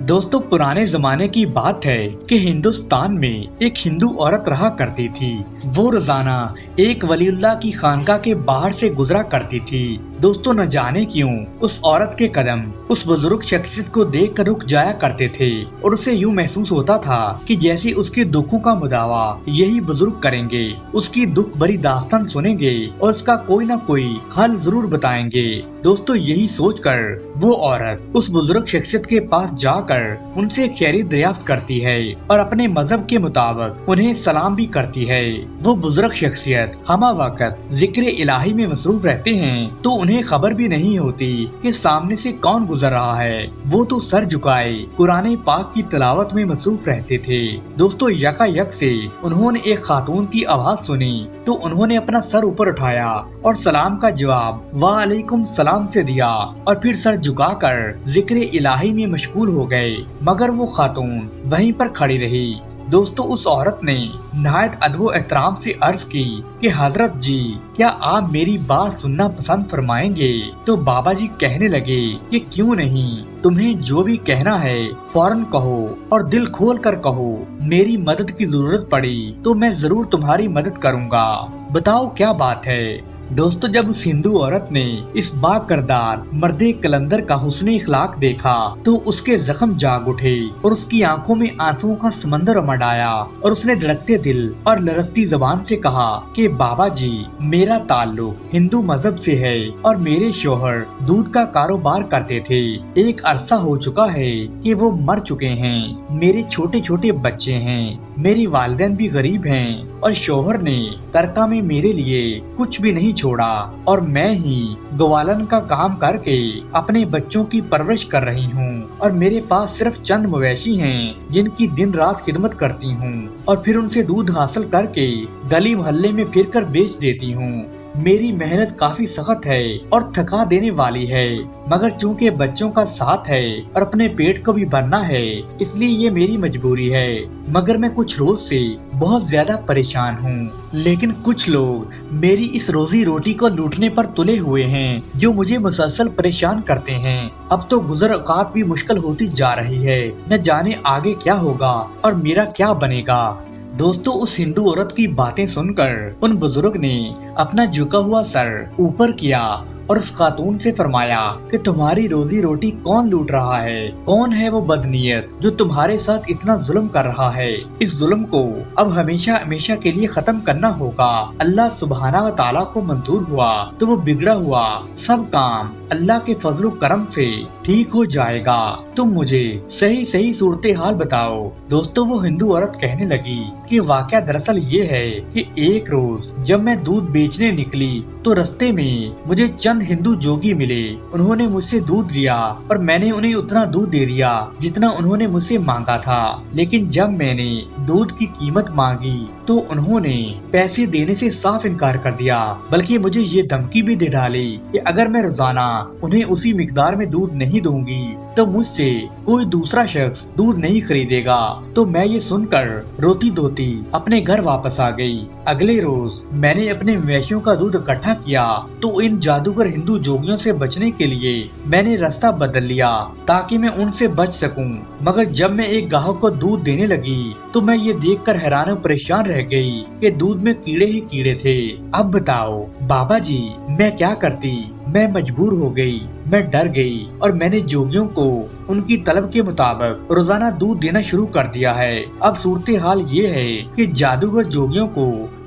दोस्तों, पुराने जमाने की बात है कि हिंदुस्तान में एक हिंदू औरत रहा करती थी। वो रोजाना एक वलीउल्लाह की खानका के बाहर से गुजरा करती थी। दोस्तों, न जाने क्यों उस औरत के कदम उस बुजुर्ग शख्सियत को देख कर रुक जाया करते थे और उसे यूँ महसूस होता था कि जैसे उसके दुखों का मुदावा यही बुजुर्ग करेंगे, उसकी दुख भरी दास्तान सुनेंगे और उसका कोई न कोई हल जरूर बताएंगे। दोस्तों, यही सोचकर वो औरत उस बुजुर्ग शख्सियत के पास जाकर उनसे खैरियत दरियाफ्त करती है और अपने मजहब के मुताबिक उन्हें सलाम भी करती है। वो बुजुर्ग शख्सियत हमा वक्त जिक्र इलाही में मसरूफ रहते हैं तो उन्हें खबर भी नहीं होती कि सामने से कौन गुजर रहा है। वो तो सर झुकाए कुरान पाक की तिलावत में मसरूफ रहते थे। दोस्तों, यकायक से उन्होंने एक खातून की आवाज सुनी तो उन्होंने अपना सर ऊपर उठाया और सलाम का जवाब वालेकुम सलाम से दिया और फिर सर झुकाकर जिक्र इलाही में मशगूल हो गए, मगर वो खातून वहीं पर खड़ी रही। दोस्तों, उस औरत ने नहायत अदब एहतराम से अर्ज की कि हजरत जी, क्या आप मेरी बात सुनना पसंद फरमाएंगे? तो बाबा जी कहने लगे कि क्यों नहीं, तुम्हें जो भी कहना है फौरन कहो और दिल खोल कर कहो। मेरी मदद की जरूरत पड़ी तो मैं जरूर तुम्हारी मदद करूँगा। बताओ क्या बात है। दोस्तों, जब उस हिंदू औरत ने इस बाकरदार मर्दे कलंदर का हुस्न इखलाक देखा तो उसके जख्म जाग उठे और उसकी आंखों में आंसुओं का समंदर उमड़ आया और उसने धड़कते दिल और लरजती जबान से कहा कि बाबा जी, मेरा ताल्लुक हिंदू मजहब से है और मेरे शोहर दूध का कारोबार करते थे। एक अरसा हो चुका है कि वो मर चुके हैं। मेरे छोटे छोटे बच्चे हैं, मेरी वालिदैन भी गरीब हैं और शोहर ने तरका में मेरे लिए कुछ भी नहीं छोड़ा और मैं ही ग्वालन का काम करके अपने बच्चों की परवरिश कर रही हूँ और मेरे पास सिर्फ चंद मवेशी हैं जिनकी दिन रात खिदमत करती हूँ और फिर उनसे दूध हासिल करके गली मोहल्ले में फिर कर बेच देती हूँ। मेरी मेहनत काफी सख्त है और थका देने वाली है, मगर चूंकि बच्चों का साथ है और अपने पेट को भी भरना है, इसलिए ये मेरी मजबूरी है। मगर मैं कुछ रोज से बहुत ज्यादा परेशान हूँ, लेकिन कुछ लोग मेरी इस रोजी रोटी को लूटने पर तुले हुए हैं जो मुझे मुसलसल परेशान करते हैं। अब तो गुजर औकात भी मुश्किल होती जा रही है, न जाने आगे क्या होगा और मेरा क्या बनेगा। दोस्तों, उस हिंदू औरत की बातें सुनकर उन बुजुर्ग ने अपना झुका हुआ सर ऊपर किया और उस खातून से फरमाया कि तुम्हारी रोजी रोटी कौन लूट रहा है? कौन है वो बदनीयत जो तुम्हारे साथ इतना जुल्म कर रहा है? इस जुल्म को अब हमेशा हमेशा के लिए खत्म करना होगा। अल्लाह सुब्हाना व ताला को मंजूर हुआ तो वो बिगड़ा हुआ सब काम अल्लाह के फजलो करम से ठीक हो जाएगा। तुम मुझे सही सही सूरत हाल बताओ। दोस्तों, वो हिंदू औरत कहने लगी कि वाकया दरअसल ये है कि एक रोज जब मैं दूध बेचने निकली तो रास्ते में मुझे चंद हिंदू जोगी मिले। उन्होंने मुझसे दूध लिया और मैंने उन्हें उतना दूध दे दिया जितना उन्होंने मुझसे मांगा था। लेकिन जब मैंने दूध की कीमत मांगी तो उन्होंने पैसे देने से साफ इनकार कर दिया, बल्कि मुझे ये धमकी भी दे डाली कि अगर मैं रोजाना उन्हें उसी मिकदार में दूध नहीं दूंगी तो मुझसे कोई दूसरा शख्स दूध नहीं खरीदेगा। तो मैं ये सुनकर रोती धोती अपने घर वापस आ गई। अगले रोज मैंने अपने मवेशियों का दूध इकट्ठा किया तो इन जादूगर हिंदू जोगियों से बचने के लिए मैंने रास्ता बदल लिया ताकि मैं उनसे बच सकूं। मगर जब मैं एक गाहक को दूध देने लगी तो मैं ये देखकर हैरान और परेशान रह गई कि दूध में कीड़े ही कीड़े थे। अब बताओ बाबा जी, मैं क्या करती? मैं मजबूर हो गई, मैं डर गई और मैंने जोगियों को उनकी तलब के मुताबिक रोजाना दूध देना शुरू कर दिया है। अब सूरत हाल ये है कि जादूगर जोगियों को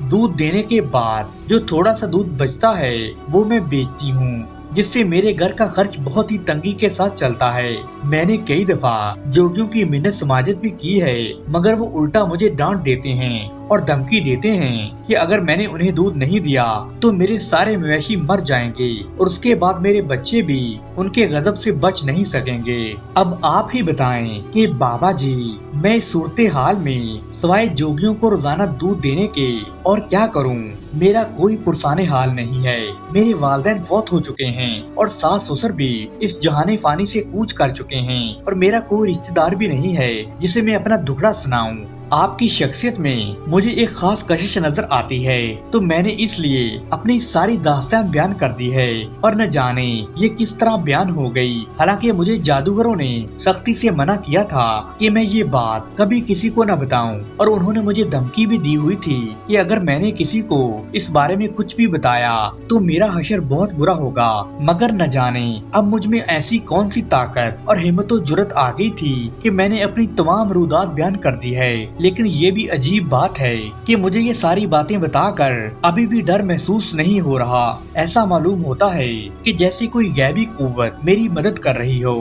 दूध देने के बाद जो थोड़ा सा दूध बचता है वो मैं बेचती हूँ, जिससे मेरे घर का खर्च बहुत ही तंगी के साथ चलता है। मैंने कई दफा जोगियों की मिन्नत समाजत भी की है, मगर वो उल्टा मुझे डांट देते हैं और धमकी देते हैं कि अगर मैंने उन्हें दूध नहीं दिया तो मेरे सारे मवेशी मर जाएंगे और उसके बाद मेरे बच्चे भी उनके गजब से बच नहीं सकेंगे। अब आप ही बताएं कि बाबा जी, मैं इस सूरत हाल में सिवाय जोगियों को रोजाना दूध देने के और क्या करूं? मेरा कोई पुरसाने हाल नहीं है। मेरे वालिदैन फौत हो चुके हैं और सास ससुर भी इस जहाने फानी से कूच कर चुके हैं और मेरा कोई रिश्तेदार भी नहीं है जिसे मैं अपना दुखड़ा सुनाऊं। آپ کی شخصیت میں مجھے ایک خاص کشش نظر آتی ہے، تو میں نے اس لیے اپنی ساری داستان بیان کر دی ہے، اور نہ جانے یہ کس طرح بیان ہو گئی۔ حالانکہ مجھے جادوگروں نے سختی سے منع کیا تھا کہ میں یہ بات کبھی کسی کو نہ بتاؤں، اور انہوں نے مجھے دھمکی بھی دی ہوئی تھی کہ اگر میں نے کسی کو اس بارے میں کچھ بھی بتایا تو میرا حشر بہت برا ہوگا۔ مگر نہ جانے اب مجھ میں ایسی کون سی طاقت اور ہمت و جرأت آ گئی تھی کہ میں نے اپنی تمام رودات بیان کر دی ہے۔ لیکن یہ بھی عجیب بات ہے کہ مجھے یہ ساری باتیں بتا کر ابھی بھی ڈر محسوس نہیں ہو رہا۔ ایسا معلوم ہوتا ہے کہ جیسے کوئی غیبی قوت میری مدد کر رہی ہو۔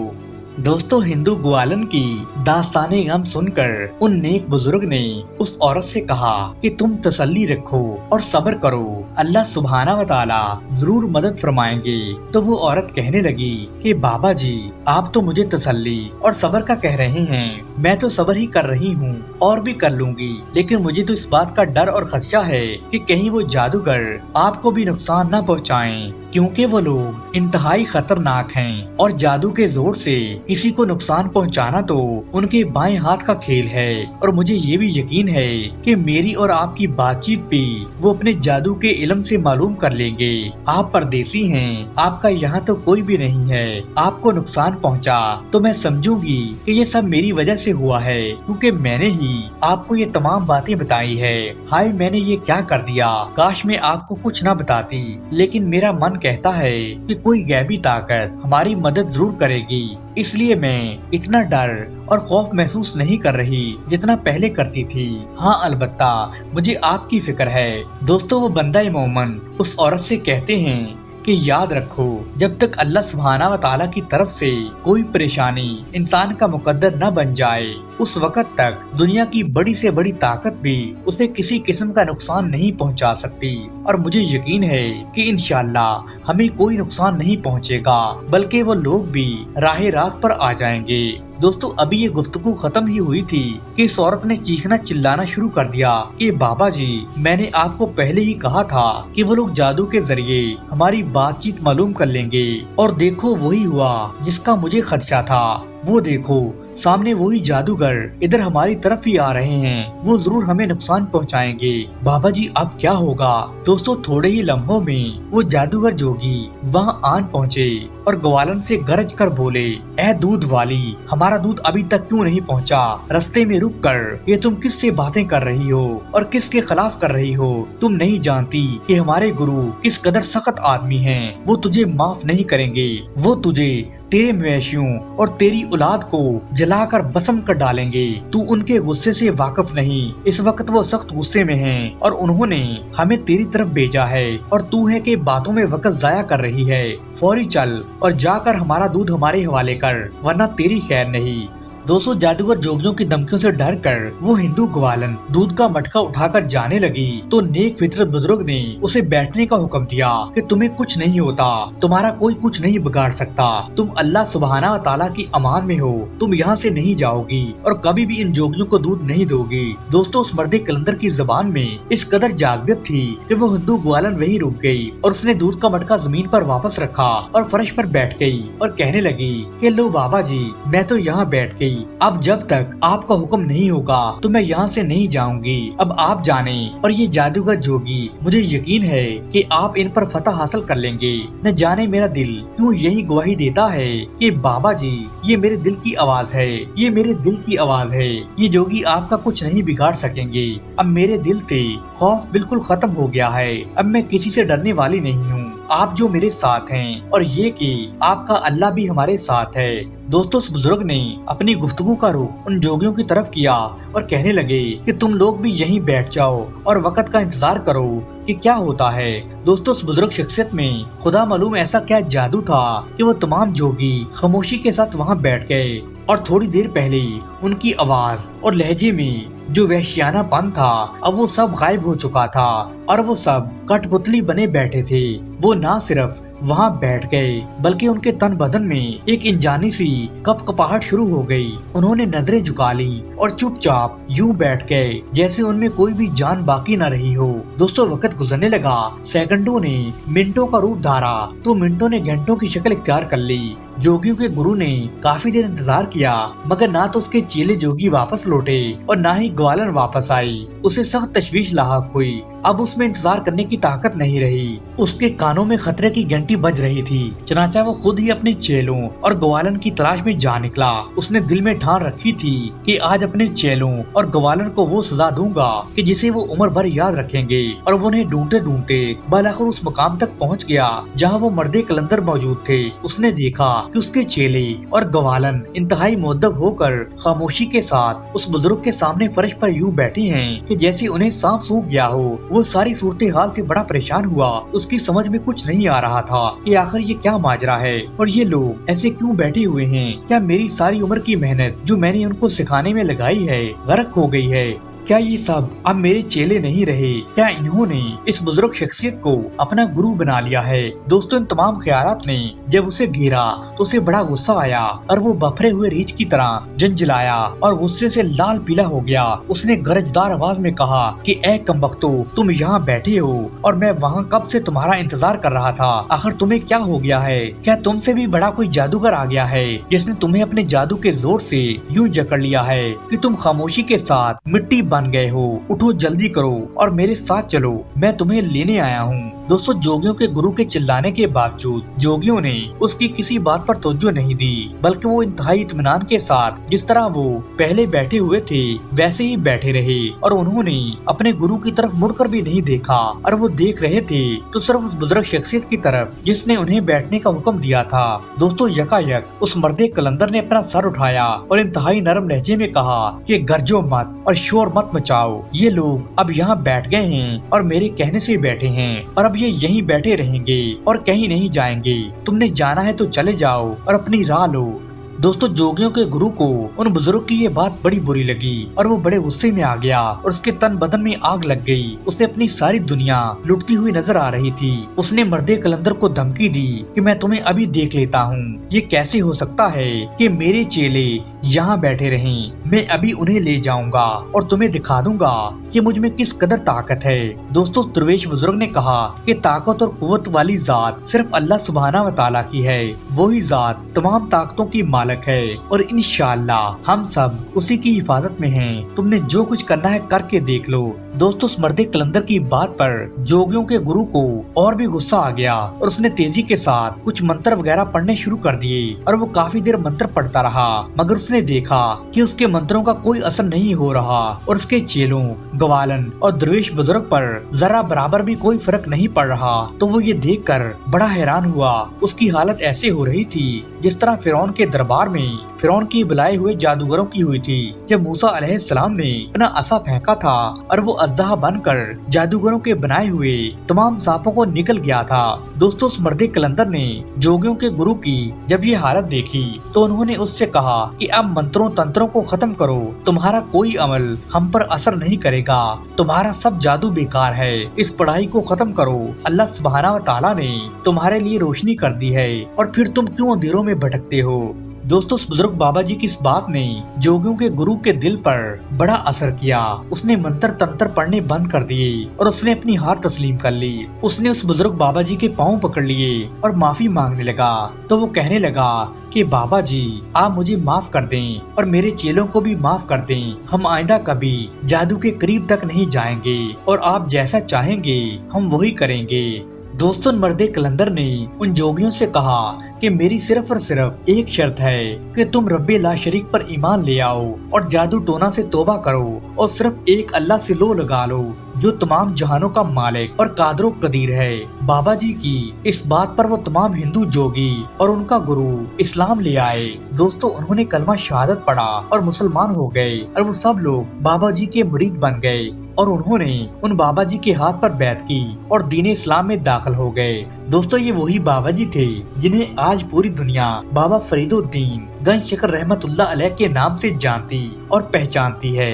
دوستو، ہندو گوالن کی داستان غم سن کر ان نیک بزرگ نے اس عورت سے کہا کہ تم تسلی رکھو اور صبر کرو، اللہ سبحانہ و تعالی ضرور مدد فرمائیں گے۔ تو وہ عورت کہنے لگی کہ بابا جی، آپ تو مجھے تسلی اور صبر کا کہہ رہے ہیں، میں تو صبر ہی کر رہی ہوں اور بھی کر لوں گی، لیکن مجھے تو اس بات کا ڈر اور خدشہ ہے کہ کہیں وہ جادوگر آپ کو بھی نقصان نہ پہنچائیں، کیونکہ وہ لوگ انتہائی خطرناک ہیں اور جادو کے زور سے کسی کو نقصان پہنچانا تو ان کے بائیں ہاتھ کا کھیل ہے۔ اور مجھے یہ بھی یقین ہے کہ میری اور آپ کی بات چیت بھی وہ اپنے جادو کے علم سے معلوم کر لیں گے۔ آپ پردیسی ہیں، آپ کا یہاں تو کوئی بھی نہیں ہے، آپ کو نقصان پہنچا تو میں سمجھوں گی کہ یہ سب میری وجہ سے ہوا ہے، کیونکہ میں نے ہی آپ کو یہ تمام باتیں بتائی ہے۔ ہائے، میں نے یہ کیا کر دیا، کاش میں آپ کو کچھ نہ بتاتی، لیکن میرا من کہتا ہے کہ کوئی غیبی طاقت ہماری مدد ضرور کرے گی، اس لیے میں اتنا ڈر اور خوف محسوس نہیں کر رہی جتنا پہلے کرتی تھی۔ ہاں، البتہ مجھے آپ کی فکر ہے۔ دوستو، وہ بندہ مومن اس عورت سے کہتے ہیں کہ یاد رکھو، جب تک اللہ سبحانہ و تعالیٰ کی طرف سے کوئی پریشانی انسان کا مقدر نہ بن جائے، اس وقت تک دنیا کی بڑی سے بڑی طاقت بھی اسے کسی قسم کا نقصان نہیں پہنچا سکتی۔ اور مجھے یقین ہے کہ انشاءاللہ ہمیں کوئی نقصان نہیں پہنچے گا، بلکہ وہ لوگ بھی راہ راست پر آ جائیں گے۔ دوستو، ابھی یہ گفتگو ختم ہی ہوئی تھی کہ اس عورت نے چیخنا چلانا شروع کر دیا کہ بابا جی، میں نے آپ کو پہلے ہی کہا تھا کہ وہ لوگ جادو کے ذریعے ہماری بات چیت معلوم کر لیں گے، اور دیکھو وہی ہوا جس کا مجھے خدشہ تھا۔ وہ دیکھو، سامنے وہی جادوگر ادھر ہماری طرف ہی آ رہے ہیں، وہ ضرور ہمیں نقصان پہنچائیں گے۔ بابا جی، اب کیا ہوگا؟ دوستو، تھوڑے ہی لمحوں میں وہ جادوگر جوگی وہاں آن پہنچے اور گوالن سے گرج کر بولے، اے دودھ والی، ہمارا دودھ ابھی تک کیوں نہیں پہنچا؟ رستے میں رک کر یہ تم کس سے باتیں کر رہی ہو اور کس کے خلاف کر رہی ہو؟ تم نہیں جانتی کہ ہمارے گرو کس قدر سخت آدمی ہیں، وہ تجھے معاف نہیں کریں گے، وہ تجھے، تیرے مویشیوں اور تیری اولاد کو جلا کر بسم کر ڈالیں گے۔ تو ان کے غصے سے واقف نہیں، اس وقت وہ سخت غصے میں ہیں اور انہوں نے ہمیں تیری طرف بھیجا ہے، اور تو ہے کہ باتوں میں وقت ضائع کر رہی ہے۔ فوری چل اور جا کر ہمارا دودھ ہمارے حوالے کر، ورنہ تیری خیر نہیں۔ دوستو، جادوگر جوگیوں کی دھمکیوں سے ڈر کر وہ ہندو گوالن دودھ کا مٹکا اٹھا کر جانے لگی تو نیک فطرت بزرگ نے اسے بیٹھنے کا حکم دیا کہ تمہیں کچھ نہیں ہوتا، تمہارا کوئی کچھ نہیں بگاڑ سکتا، تم اللہ سبحانہ و تعالیٰ کی امان میں ہو، تم یہاں سے نہیں جاؤ گی اور کبھی بھی ان جوگیوں کو دودھ نہیں دو گی۔ دوستو، اس مرد کلندر کی زبان میں اس قدر جاذبیت تھی کہ وہ ہندو گوالن وہی رک گئی اور اس نے دودھ کا مٹکا زمین پر واپس رکھا اور فرش پر بیٹھ گئی اور کہنے لگی کہ لو بابا جی، میں تو یہاں بیٹھ گئی، اب جب تک آپ کا حکم نہیں ہوگا تو میں یہاں سے نہیں جاؤں گی، اب آپ جانیں۔ اور یہ جادوگر جوگی، مجھے یقین ہے کہ آپ ان پر فتح حاصل کر لیں گے۔ نہ جانے میرا دل کیوں یہی گواہی دیتا ہے کہ بابا جی، یہ میرے دل کی آواز ہے، یہ میرے دل کی آواز ہے، یہ جوگی آپ کا کچھ نہیں بگاڑ سکیں گے۔ اب میرے دل سے خوف بالکل ختم ہو گیا ہے، اب میں کسی سے ڈرنے والی نہیں ہوں، آپ جو میرے ساتھ ہیں، اور یہ کہ آپ کا اللہ بھی ہمارے ساتھ ہے۔ دوستو، اس بزرگ نے اپنی گفتگو کا رخ ان جوگیوں کی طرف کیا اور کہنے لگے کہ تم لوگ بھی یہیں بیٹھ جاؤ اور وقت کا انتظار کرو کہ کیا ہوتا ہے۔ دوستو، اس بزرگ شخصیت میں خدا معلوم ایسا کیا جادو تھا کہ وہ تمام جوگی خاموشی کے ساتھ وہاں بیٹھ گئے، اور تھوڑی دیر پہلے ان کی آواز اور لہجے میں جو وحشیانہ پن تھا، اب وہ سب غائب ہو چکا تھا اور وہ سب کٹ پتلی بنے بیٹھے تھے۔ وہ نہ صرف वहाँ बैठ गए, बल्कि उनके तन बदन में एक इंजानी सी कपकपाहट शुरू हो गई। उन्होंने नजरें झुका ली और चुपचाप यूं बैठ गए जैसे उनमें कोई भी जान बाकी न रही हो। दोस्तों वक्त गुजरने लगा, सेकंडों ने मिनटों का रूप धारा तो मिनटों ने घंटों की शक्ल इख्तियार कर ली। जोगियों के गुरु ने काफी देर इंतजार किया, मगर ना तो उसके चेले जोगी वापस लौटे और ना ही ग्वालन वापस आई। उसे सख्त तशवीश लाहक हुई। अब उसमें इंतजार करने की ताकत नहीं रही। उसके कानों में खतरे की घंटी बज रही थी। चनाचा वो खुद ही अपने चेलों और ग्वालन की तलाश में जा निकला। उसने दिल में ठान रखी थी कि आज अपने चेलों और ग्वालन को वो सजा दूंगा कि जिसे वो उम्र भर याद रखेंगे। और वो उन्हें ढूंढते ढूंढते बालाखिर उस मुकाम तक पहुंच गया जहां वो मर्दे कलंदर मौजूद थे। उसने देखा कि उसके चेले और ग्वालन इंतहाई मुअद्दब होकर खामोशी के साथ उस बुजुर्ग के सामने फर्श पर यूं बैठे हैं कि जैसे उन्हें सांप सूंघ गया हो। वो सारी सूरत हाल से बड़ा परेशान हुआ। उसकी समझ में कुछ नहीं आ रहा था कि आखिर ये क्या माजरा है और ये लोग ऐसे क्यों बैठे हुए हैं। क्या मेरी सारी उम्र की मेहनत जो मैंने उनको सिखाने में लगाई है गर्क हो गई है? क्या ये सब अब मेरे चेले नहीं रहे? क्या इन्होंने इस बुजुर्ग शख्सियत को अपना गुरु बना लिया है? दोस्तों इन तमाम ख्यालात ने जब उसे घेरा तो उसे बड़ा गुस्सा आया और वो बफरे हुए रीछ की तरह झंझलाया और गुस्से से लाल पीला हो गया। उसने गरजदार आवाज में कहा कि ऐ कमबख्तो, तुम यहाँ बैठे हो और मैं वहाँ कब से तुम्हारा इंतजार कर रहा था। आखिर तुम्हें क्या हो गया है? क्या तुमसे भी बड़ा कोई जादूगर आ गया है जिसने तुम्हें अपने जादू के जोर से यूं जकड़ लिया है कि तुम खामोशी के साथ मिट्टी बन गए हो? उठो, जल्दी करो और मेरे साथ चलो, मैं तुम्हें लेने आया हूँ। दोस्तों जोगियों के गुरु के चिल्लाने के बावजूद जोगियों ने उसकी किसी बात पर तवज्जो नहीं दी, बल्कि वो इंतहाई इत्मीनान के साथ जिस तरह वो पहले बैठे हुए थे वैसे ही बैठे रहे और उन्होंने अपने गुरु की तरफ मुड़कर भी नहीं देखा। और वो देख रहे थे तो सिर्फ उस बुजुर्ग शख्सियत की तरफ जिसने उन्हें बैठने का हुक्म दिया था। दोस्तों यकायक उस मर्दे कलंदर ने अपना सर उठाया और इंतहाई नरम लहजे में कहा कि गरजो मत और शोर मत मचाओ। ये लोग अब यहाँ बैठ गए हैं और मेरे कहने से बैठे हैं और अब ये यहीं बैठे रहेंगे और कहीं नहीं जाएंगे। तुमने जाना है तो चले जाओ और अपनी राह लो। दोस्तों जोगियों के गुरु को उन बुजुर्ग की ये बात बड़ी बुरी लगी और वो बड़े गुस्से में आ गया और उसके तन बदन में आग लग गई। उसे अपनी सारी दुनिया लुटती हुई नजर आ रही थी। उसने मर्दे कलंदर को धमकी दी कि मैं तुम्हें अभी देख लेता हूँ। ये कैसे हो सकता है कि मेरे चेले यहाँ बैठे रहें? मैं अभी उन्हें ले जाऊंगा और तुम्हें दिखा दूंगा कि मुझ में किस कदर ताकत है। दोस्तों दरवेश बुजुर्ग ने कहा कि ताकत और कुव्वत वाली जात सिर्फ अल्लाह सुब्हाना व तआला की है। वही जात तमाम ताकतों की मालिक है और इंशाअल्लाह हम सब उसी की हिफाजत में हैं। तुमने जो कुछ करना है करके देख लो। दोस्तों उस मर्दे कलंदर की बात पर जोगियों के गुरु को और भी गुस्सा आ गया और उसने तेजी के साथ कुछ मंत्र वगैरह पढ़ने शुरू कर दिए और वो काफी देर मंत्र पढ़ता रहा, मगर उसने देखा कि उसके मंत्रों का कोई असर नहीं हो रहा और उसके चेलों ग्वालन और दरवेश बुजुर्ग पर जरा बराबर भी कोई फर्क नहीं पड़ रहा। तो वो ये देखकर बड़ा हैरान हुआ। उसकी हालत ऐसे हो रही थी जिस तरह फिरौन के दरबार में फिरौन की बुलाए हुए जादूगरों की हुई थी जब मूसा अलैहिस्सलाम ने अपना असा फेंका था और वो अजदहा बनकर जादूगरों के बनाए हुए तमाम सांपों को निकल गया था। दोस्तों उस मर्दे कलंदर ने जोगियों के गुरु की जब ये हालत देखी तो उन्होंने उससे कहा कि अब मंत्रों तंत्रों को खत्म करो, तुम्हारा कोई अमल हम पर असर नहीं करेगा, तुम्हारा सब जादू बेकार है, इस पढ़ाई को खत्म करो। अल्लाह सुब्हाना व तआला ने तुम्हारे लिए रोशनी कर दी है और फिर तुम क्यों अंधेरों में भटकते हो। दोस्तों उस बुजुर्ग बाबा जी की इस बात ने जोगियों के गुरु के दिल पर बड़ा असर किया। उसने मंत्र तंत्र पढ़ने बंद कर दिए और उसने अपनी हार तस्लीम कर ली। उसने उस बुजुर्ग बाबा जी के पांव पकड़ लिए और माफी मांगने लगा। तो वो कहने लगा कि बाबा जी आप मुझे माफ कर दें और मेरे चेलों को भी माफ कर दें। हम आइंदा कभी जादू के करीब तक नहीं जाएंगे और आप जैसा चाहेंगे हम वही करेंगे। दोस्तों मर्दे कलंदर ने उन जोगियों से कहा कि मेरी सिर्फ और सिर्फ एक शर्त है कि तुम रब्बे ला शरीक पर ईमान ले आओ और जादू टोना से तौबा करो और सिर्फ एक अल्लाह से लो लगा लो जो तमाम जहानों का मालिक और कादरो कदीर है। बाबा जी की इस बात पर वो तमाम हिंदू जोगी और उनका गुरु इस्लाम ले आए। दोस्तों उन्होंने कलमा शहादत पढ़ा और मुसलमान हो गए और वो सब लोग बाबा जी के मुरीद बन गए और उन्होंने उन बाबा जी के हाथ पर बैत की और दीन इस्लाम में दाखिल हो गए। दोस्तों ये वही बाबा जी थे जिन्हें आज पूरी दुनिया बाबा फरीदुद्दीन गंज शकर रहमतुल्लाह अलैह के नाम से जानती और पहचानती है।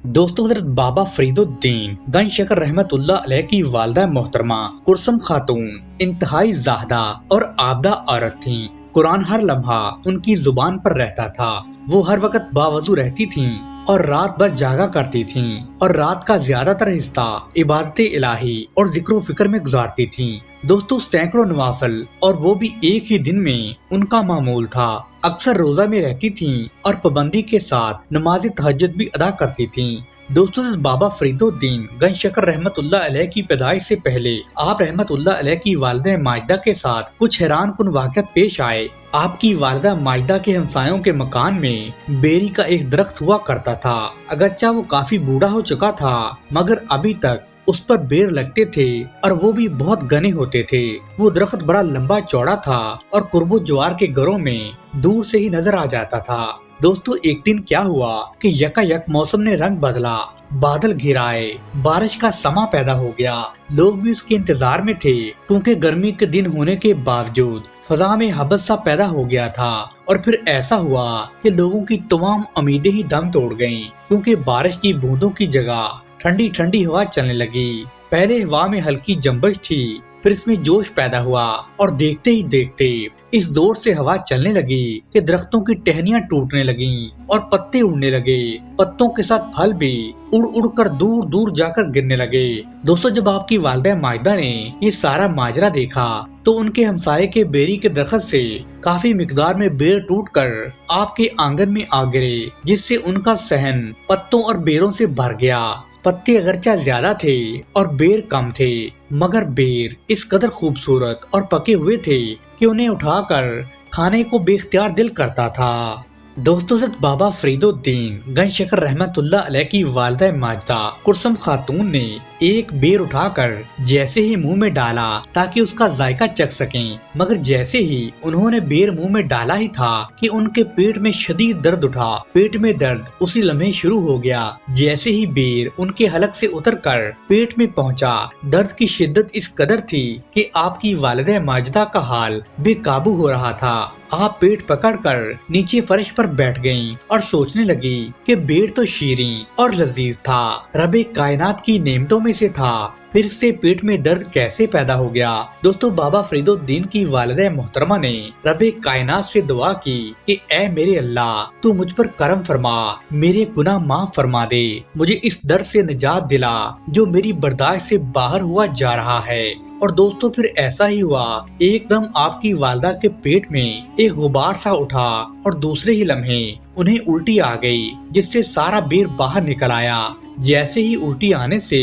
दोस्तों हजरत बाबा फरीदुद्दीन गंज शकर रहमत उल्लाह अलैह की वालदा मोहतरमा कुरसम खातून इंतहाई ज़ाहदा और आबदा औरत थी। कुरान हर लम्हा उनकी जुबान पर रहता था। वो हर वक्त बावजू रहती थीं और रात भर जागा करती थीं और रात का ज्यादातर हिस्सा इबादत इलाही और जिक्र फिक्र में गुजारती थीं। दोस्तों सैकड़ों नवाफिल और वो भी एक ही दिन में उनका मामूल था। अक्सर रोजा में रहती थीं और पाबंदी के साथ नमाज तहज्जुद भी अदा करती थीं। दोस्तों बाबा फरीदुद्दीन गंज शकर रहमतुल्लाह अलैह की पैदाइश से पहले आप रहमतुल्लाह अलैह की वालिदा माजिदा के साथ कुछ हैरान कुन वाक़यात पेश आए। आपकी वालिदा माजिदा के हमसायों के मकान में बेरी का एक दरख्त हुआ करता था। अगरचा वो काफी बूढ़ा हो चुका था मगर अभी तक उस पर बेर लगते थे और वो भी बहुत घने होते थे। वो दरख्त बड़ा लंबा चौड़ा था और कुर्बो ज्वार के घरों में दूर से ही नजर आ जाता था। दोस्तों एक दिन क्या हुआ कि यकायक मौसम ने रंग बदला, बादल घिर आए, बारिश का समा पैदा हो गया। लोग भी उसके इंतजार में थे क्योंकि गर्मी के दिन होने के बावजूद फजा में हबस सा पैदा हो गया था। और फिर ऐसा हुआ कि लोगों की तमाम उम्मीदें ही दम तोड़ गयीं क्योंकि बारिश की बूंदों की जगह ठंडी ठंडी हवा चलने लगी। पहले हवा में हल्की जंबश थी, फिर इसमें जोश पैदा हुआ और देखते ही देखते इस जोर से हवा चलने लगी कि दरख्तों की टहनियां टूटने लगीं और पत्ते उड़ने लगे। पत्तों के साथ फल भी उड़ उड़ कर दूर दूर जाकर गिरने लगे। दोस्तों जब आपकी वालिदा माजिदा ने ये सारा माजरा देखा तो उनके हमसाये के बेरी के दरख्त से काफी मिकदार में बेर टूटकर आपके आंगन में आ गिरे, जिससे उनका सहन पत्तों और बेरों से भर गया। पत्ते अगरचा ज्यादा थे और बेर कम थे मगर बेर इस कदर खूबसूरत और पके हुए थे कि उन्हें उठाकर खाने को बेख्तियार दिल करता था। दोस्तों हज़रत बाबा फरीदुद्दीन गंज शकर रहमतुल्लाह अलैह की वालिदा माजिदा कुरसम खातून ने एक बेर उठाकर जैसे ही मुंह में डाला ताकि उसका जायका चख सकें, मगर जैसे ही उन्होंने बेर मुंह में डाला ही था कि उनके पेट में शदीद दर्द उठा। पेट में दर्द उसी लम्हे शुरू हो गया जैसे ही बेर उनके हलक से उतरकर पेट में पहुंचा। दर्द की शिद्दत इस कदर थी कि आपकी वालिदा माजिदा का हाल बेकाबू हो रहा था। आप पेट पकड़कर नीचे फर्श पर बैठ गईं और सोचने लगी कि बेर तो शीरीं और लजीज था, रबे कायनात की नेमतों में से था, फिर से पेट में दर्द कैसे पैदा हो गया। दोस्तों बाबा फरीदुद्दीन की वालिदा मोहतरमा ने रबे कायनात से दुआ की कि ऐ मेरे अल्लाह तू मुझ पर करम फरमा, मेरे गुनाह माफ फरमा दे, मुझे इस दर्द से निजात दिला जो मेरी बर्दाश्त से बाहर हुआ जा रहा है। और दोस्तों फिर ऐसा ही हुआ, एकदम आपकी वालिदा के पेट में एक गुबार सा उठा और दूसरे ही लम्हे उन्हें उल्टी आ गई, जिससे सारा बेर बाहर निकल आया। जैसे ही उल्टी आने से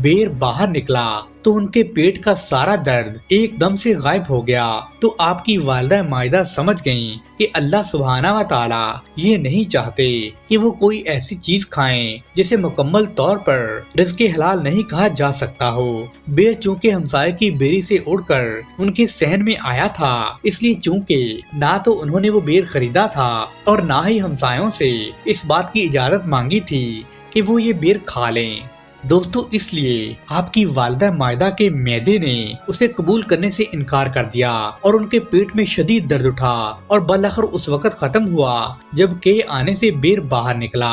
बेर बाहर निकला तो उनके पेट का सारा दर्द एकदम से गायब हो गया। तो आपकी वालिदा माजिदा समझ गईं कि अल्लाह सुब्हाना व तआला ये नहीं चाहते कि वो कोई ऐसी चीज खाएं जिसे मुकम्मल तौर पर रिज़्क़े हलाल नहीं कहा जा सकता हो। बेर चूँकि हमसाये की बेरी से उड़कर उनके सहन में आया था, इसलिए चूँकि ना तो उन्होंने वो बेर खरीदा था और ना ही हमसायों से इस बात की इजाजत मांगी थी कि वो ये बेर खा लें। दोस्तों इसलिए आपकी वालिदा माजिदा के मैदे ने उसे कबूल करने से इनकार कर दिया और उनके पेट में शदीद दर्द उठा और बलाखिर उस वक्त खत्म हुआ जब के आने से बेर बाहर निकला।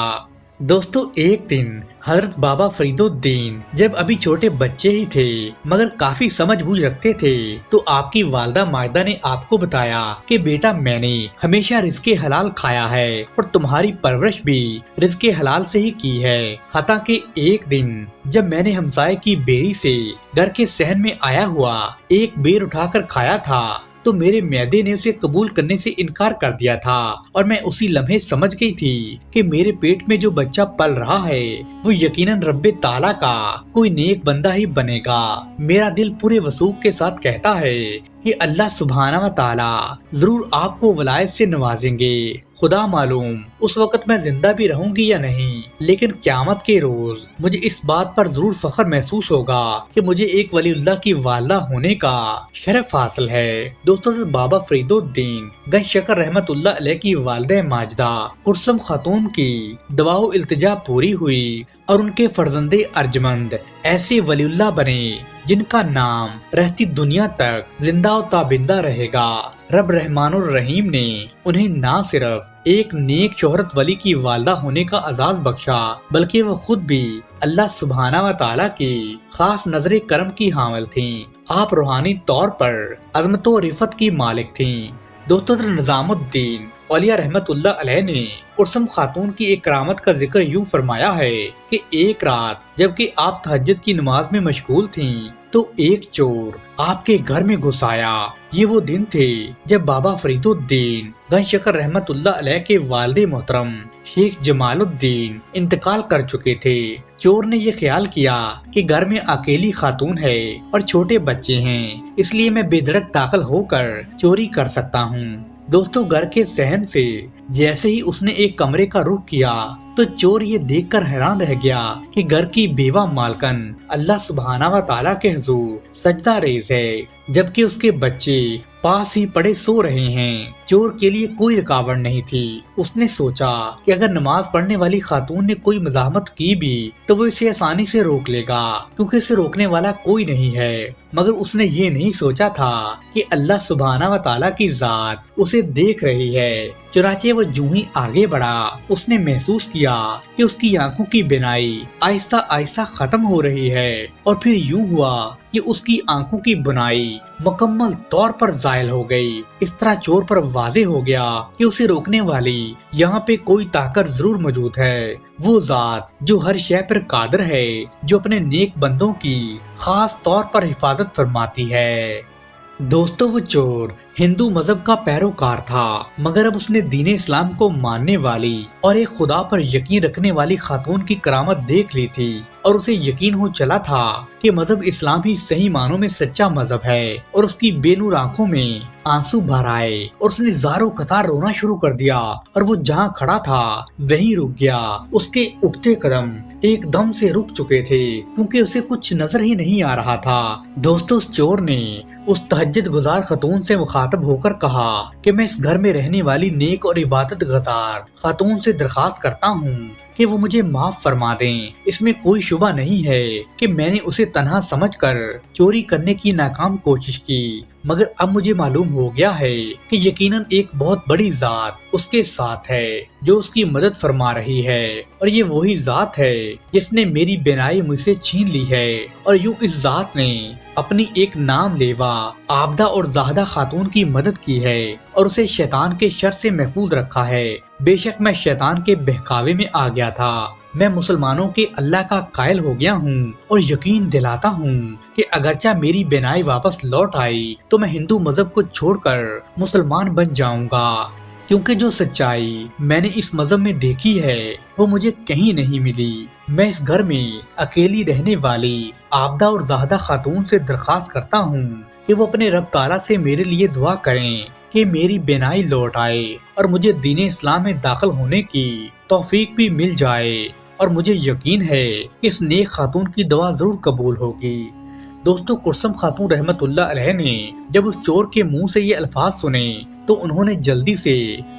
दोस्तों एक दिन हजरत बाबा फरीदुद्दीन जब अभी छोटे बच्चे ही थे मगर काफी समझ बूझ रखते थे तो आपकी वालिदा माजिदा ने आपको बताया कि बेटा मैंने हमेशा रिज़्क़े हलाल खाया है और तुम्हारी परवरिश भी रिज़्क़े हलाल से ही की है। हता कि एक दिन जब मैंने हमसाये की बेरी से घर के सहन में आया हुआ एक बेर उठाकर खाया था तो मेरे मैदे ने उसे कबूल करने से इनकार कर दिया था और मैं उसी लम्हे समझ गई थी कि मेरे पेट में जो बच्चा पल रहा है वो यकीनन रब्बे ताला का कोई नेक बंदा ही बनेगा। मेरा दिल पूरे वसूख के साथ कहता है कि अल्लाह सुब्हाना व तआला जरूर आपको वलायत से नवाजेंगे। खुदा मालूम उस वक्त मैं जिंदा भी रहूंगी या नहीं, लेकिन क़यामत के रोज मुझे इस बात पर जरूर फख्र महसूस होगा कि मुझे एक वलीउल्लाह की वालिदा होने का शरफ हासिल है। दोस्तों बाबा फरीदुद्दीन गंज शकर रहमतुल्लाह अलैह की वालिदा माजिदा कुरसम खातून की दुआ इल्तिजा पूरी हुई اور ان کے فرزندے ارجمند ایسے ولی اللہ بنے جن کا نام رہتی دنیا تک زندہ و تابندہ رہے گا۔ رب رحمان الرحیم نے انہیں نہ صرف ایک نیک شہرت ولی کی والدہ ہونے کا اعزاز بخشا بلکہ وہ خود بھی اللہ سبحانہ و تعالیٰ کی خاص نظر کرم کی حامل تھیں۔ آپ روحانی طور پر عظمت و رفت کی مالک تھیں۔ دوستو نظام الدین اولیہ رحمت اللہ علیہ نے کلثوم خاتون کی ایک کرامت کا ذکر یوں فرمایا ہے کہ ایک رات جبکہ آپ تہجد کی نماز میں مشغول تھیں تو ایک چور آپ کے گھر میں گھس آیا۔ یہ وہ دن تھے جب بابا فرید الدین گنج شکر رحمت اللہ علیہ کے والد محترم شیخ جمال الدین انتقال کر چکے تھے۔ چور نے یہ خیال کیا کہ گھر میں اکیلی خاتون ہے اور چھوٹے بچے ہیں، اس لیے میں بے دھڑک داخل ہو کر چوری کر سکتا ہوں۔ دوستو گھر کے صحن سے جیسے ہی اس نے ایک کمرے کا رخ کیا تو چور یہ دیکھ کر حیران رہ گیا کہ گھر کی بیوہ مالکن اللہ سبحانہ و تعالیٰ کے حضور سجدہ ریز ہے جبکہ اس کے بچے پاس ہی پڑے سو رہے ہیں۔ چور کے لیے کوئی رکاوٹ نہیں تھی۔ اس نے سوچا کہ اگر نماز پڑھنے والی خاتون نے کوئی مزاحمت کی بھی تو وہ اسے آسانی سے روک لے گا کیونکہ اسے روکنے والا کوئی نہیں ہے، مگر اس نے یہ نہیں سوچا تھا کہ اللہ سبحانہ و تعالیٰ کی ذات اسے دیکھ رہی ہے۔ چنانچہ وہ جو ہی آگے بڑھا اس نے محسوس کیا کہ اس کی آنکھوں کی بینائی آہستہ آہستہ ختم ہو رہی ہے اور پھر یوں ہوا کہ اس کی آنکھوں کی بنائی مکمل طور پر زائل ہو گئی۔ اس طرح چور پر واضح ہو گیا کہ اسے روکنے والی یہاں پہ کوئی طاقت ضرور موجود ہے، وہ ذات جو ہر شے پر قادر ہے، جو اپنے نیک بندوں کی خاص طور پر حفاظت فرماتی ہے۔ دوستو وہ چور ہندو مذہب کا پیروکار تھا مگر اب اس نے دین اسلام کو ماننے والی اور ایک خدا پر یقین رکھنے والی خاتون کی کرامت دیکھ لی تھی اور اسے یقین ہو چلا تھا کہ مذہب اسلام ہی صحیح معنوں میں سچا مذہب ہے، اور اس کی بے نور آنکھوں میں آنسو بھر آئے اور اس نے زاروں قطار رونا شروع کر دیا اور وہ جہاں کھڑا تھا وہیں رک گیا۔ اس کے اٹھتے قدم ایک دم سے رک چکے تھے کیونکہ اسے کچھ نظر ہی نہیں آ رہا تھا۔ دوستو اس چور نے اس تہجد گزار خاتون سے مخاطب ہو کر کہا کہ میں اس گھر میں رہنے والی نیک اور عبادت گزار خاتون سے درخواست کرتا ہوں کہ وہ مجھے معاف فرما دیں۔ اس میں کوئی شبہ نہیں ہے کہ میں نے اسے تنہا سمجھ کر چوری کرنے کی ناکام کوشش کی، مگر اب مجھے معلوم ہو گیا ہے کہ یقیناً ایک بہت بڑی ذات اس کے ساتھ ہے جو اس کی مدد فرما رہی ہے، اور یہ وہی ذات ہے جس نے میری بینائی مجھ سے چھین لی ہے۔ اور یوں اس ذات نے اپنی ایک نام لیوا عابدہ اور زاہدہ خاتون کی مدد کی ہے اور اسے شیطان کے شر سے محفوظ رکھا ہے۔ بے شک میں شیطان کے بہکاوے میں آ گیا تھا، میں مسلمانوں کے اللہ کا قائل ہو گیا ہوں اور یقین دلاتا ہوں کہ اگرچہ میری بینائی واپس لوٹ آئی تو میں ہندو مذہب کو چھوڑ کر مسلمان بن جاؤں گا، کیونکہ جو سچائی میں نے اس مذہب میں دیکھی ہے وہ مجھے کہیں نہیں ملی۔ میں اس گھر میں اکیلی رہنے والی عابدہ اور زاہدہ خاتون سے درخواست کرتا ہوں کہ وہ اپنے رب تعالیٰ سے میرے لیے دعا کریں کہ میری بینائی لوٹ آئے اور مجھے دین اسلام میں داخل ہونے کی توفیق بھی مل جائے، اور مجھے یقین ہے کہ اس نیک خاتون کی دعا ضرور قبول ہوگی۔ دوستو کلثوم خاتون رحمت اللہ علیہ نے جب اس چور کے منہ سے یہ الفاظ سنے تو انہوں نے جلدی سے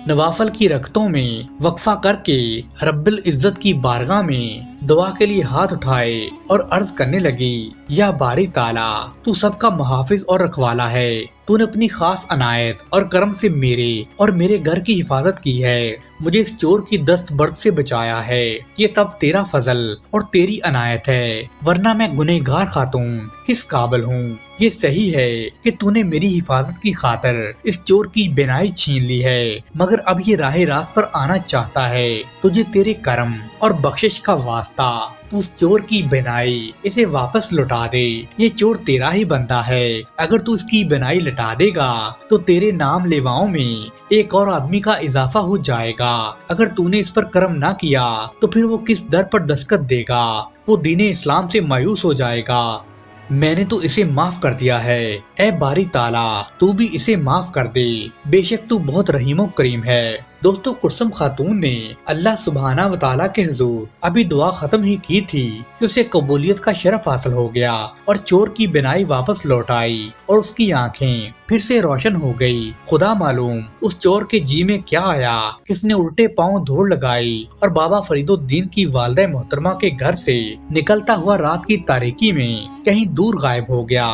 نوافل کی رکعتوں میں وقفہ کر کے رب العزت کی بارگاہ میں دعا کے لیے ہاتھ اٹھائے اور عرض کرنے لگی، یا باری تعالیٰ تو سب کا محافظ اور رکھوالا ہے، تو نے اپنی خاص عنایت اور کرم سے میرے اور میرے گھر کی حفاظت کی ہے، مجھے اس چور کی دست برد سے بچایا ہے، یہ سب تیرا فضل اور تیری عنایت ہے، ورنہ میں گنہگار خاتون کس قابل ہوں۔ یہ صحیح ہے کہ تو نے میری حفاظت کی خاطر اس چور کی بینائی چھین لی ہے، مگر اب یہ راہ راست پر آنا چاہتا ہے، تجھے تیرے کرم اور بخشش کا واسطہ تو اس چور کی بینائی اسے واپس لوٹا دے۔ یہ چور تیرا ہی بندہ ہے، اگر تو اس کی بینائی لٹا دے گا تو تیرے نام لیواؤں میں ایک اور آدمی کا اضافہ ہو جائے گا، اگر تو نے اس پر کرم نہ کیا تو پھر وہ کس در پر دستخط دے گا، وہ دین اسلام سے مایوس ہو جائے گا۔ میں نے تو اسے معاف کر دیا ہے، اے باری تعالیٰ تو بھی اسے معاف کر دے، بے شک تو بہت رحیم و کریم ہے۔ دوستو کلثوم خاتون نے اللہ سبحانہ و تعالیٰ کے حضور ابھی دعا ختم ہی کی تھی کہ اسے قبولیت کا شرف حاصل ہو گیا اور چور کی بینائی واپس لوٹ آئی اور اس کی آنکھیں پھر سے روشن ہو گئی۔ خدا معلوم اس چور کے جی میں کیا آیا، کس نے الٹے پاؤں دوڑ لگائی اور بابا فرید الدین کی والدہ محترمہ کے گھر سے نکلتا ہوا رات کی تاریکی میں کہیں دور غائب ہو گیا۔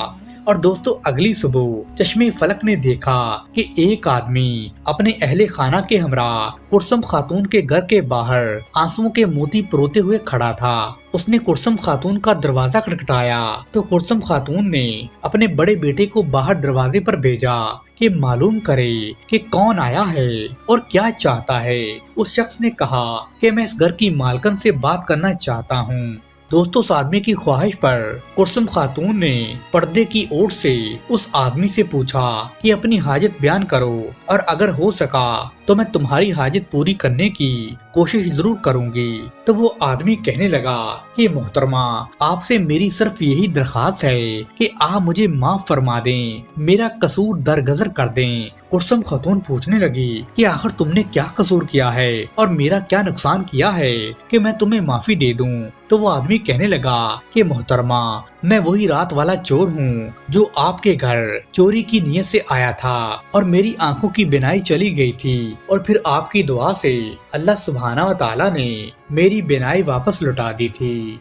اور دوستو اگلی صبح چشمے فلک نے دیکھا کہ ایک آدمی اپنے اہل خانہ کے ہمراہ کلثوم خاتون کے گھر کے باہر آنسوؤں کے موتی پروتے ہوئے کھڑا تھا۔ اس نے کلثوم خاتون کا دروازہ کھٹکھٹایا تو کلثوم خاتون نے اپنے بڑے بیٹے کو باہر دروازے پر بھیجا کہ معلوم کرے کہ کون آیا ہے اور کیا چاہتا ہے۔ اس شخص نے کہا کہ میں اس گھر کی مالکن سے بات کرنا چاہتا ہوں۔ دوستو اس آدمی کی خواہش پر کلثوم خاتون نے پردے کی اوٹ سے اس آدمی سے پوچھا کہ اپنی حاجت بیان کرو اور اگر ہو سکا تو میں تمہاری حاجت پوری کرنے کی کوشش ضرور کروں گی۔ تو وہ آدمی کہنے لگا کہ محترمہ آپ سے میری صرف یہی درخواست ہے کہ آپ مجھے معاف فرما دیں، میرا قصور درگزر کر دیں۔ کلثوم خاتون پوچھنے لگی کہ آخر تم نے کیا قصور کیا ہے اور میرا کیا نقصان کیا ہے کہ میں تمہیں معافی دے دوں۔ تو وہ آدمی کہنے لگا کہ محترمہ میں وہی رات والا چور ہوں جو آپ کے گھر چوری کی نیت سے آیا تھا اور میری آنکھوں کی بینائی چلی گئی تھی اور پھر آپ کی دعا سے اللہ سبحانہ و تعالیٰ نے میری بینائی واپس لوٹا دی تھی۔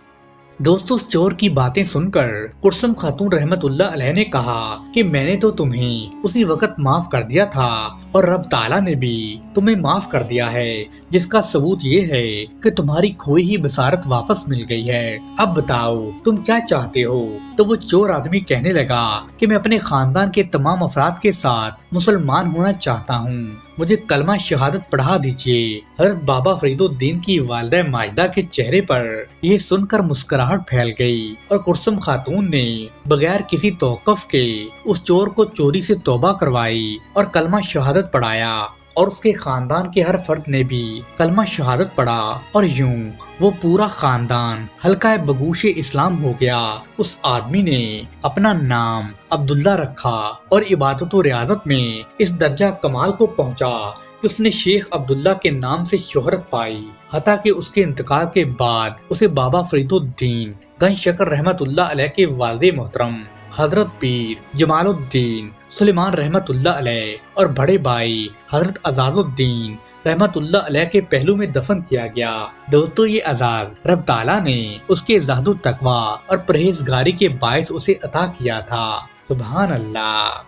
دوستو اس چور کی باتیں سن کر کلثوم خاتون رحمت اللہ علیہ نے کہا کہ میں نے تو تمہیں اسی وقت معاف کر دیا تھا اور رب تعالیٰ نے بھی تمہیں معاف کر دیا ہے، جس کا ثبوت یہ ہے کہ تمہاری کھوئی ہی بصارت واپس مل گئی ہے۔ اب بتاؤ تم کیا چاہتے ہو؟ تو وہ چور آدمی کہنے لگا کہ میں اپنے خاندان کے تمام افراد کے ساتھ مسلمان ہونا چاہتا ہوں، مجھے کلمہ شہادت پڑھا دیجیے۔ حضرت بابا فرید الدین کی والدہ ماجدہ کے چہرے پر یہ سن کر مسکراہٹ پھیل گئی اور کلثوم خاتون نے بغیر کسی توقف کے اس چور کو چوری سے توبہ کروائی اور کلمہ شہادت پڑھایا، اور اس کے خاندان کے ہر فرد نے بھی کلمہ شہادت پڑھا اور یوں وہ پورا خاندان حلقہ بگوش اسلام ہو گیا۔ اس آدمی نے اپنا نام عبداللہ رکھا اور عبادت و ریاضت میں اس درجہ کمال کو پہنچا کہ اس نے شیخ عبداللہ کے نام سے شہرت پائی، حتیٰ کہ اس کے انتقال کے بعد اسے بابا فرید الدین گنج شکر رحمت اللہ علیہ کے والد محترم حضرت پیر جمال الدین سلیمان رحمت اللہ علیہ اور بڑے بھائی حضرت اعزاز الدین رحمت اللہ علیہ کے پہلو میں دفن کیا گیا۔ دوستو یہ اعزاز رب تعالیٰ نے اس کے زہد و تقوی اور پرہیزگاری کے باعث اسے عطا کیا تھا۔ سبحان اللہ۔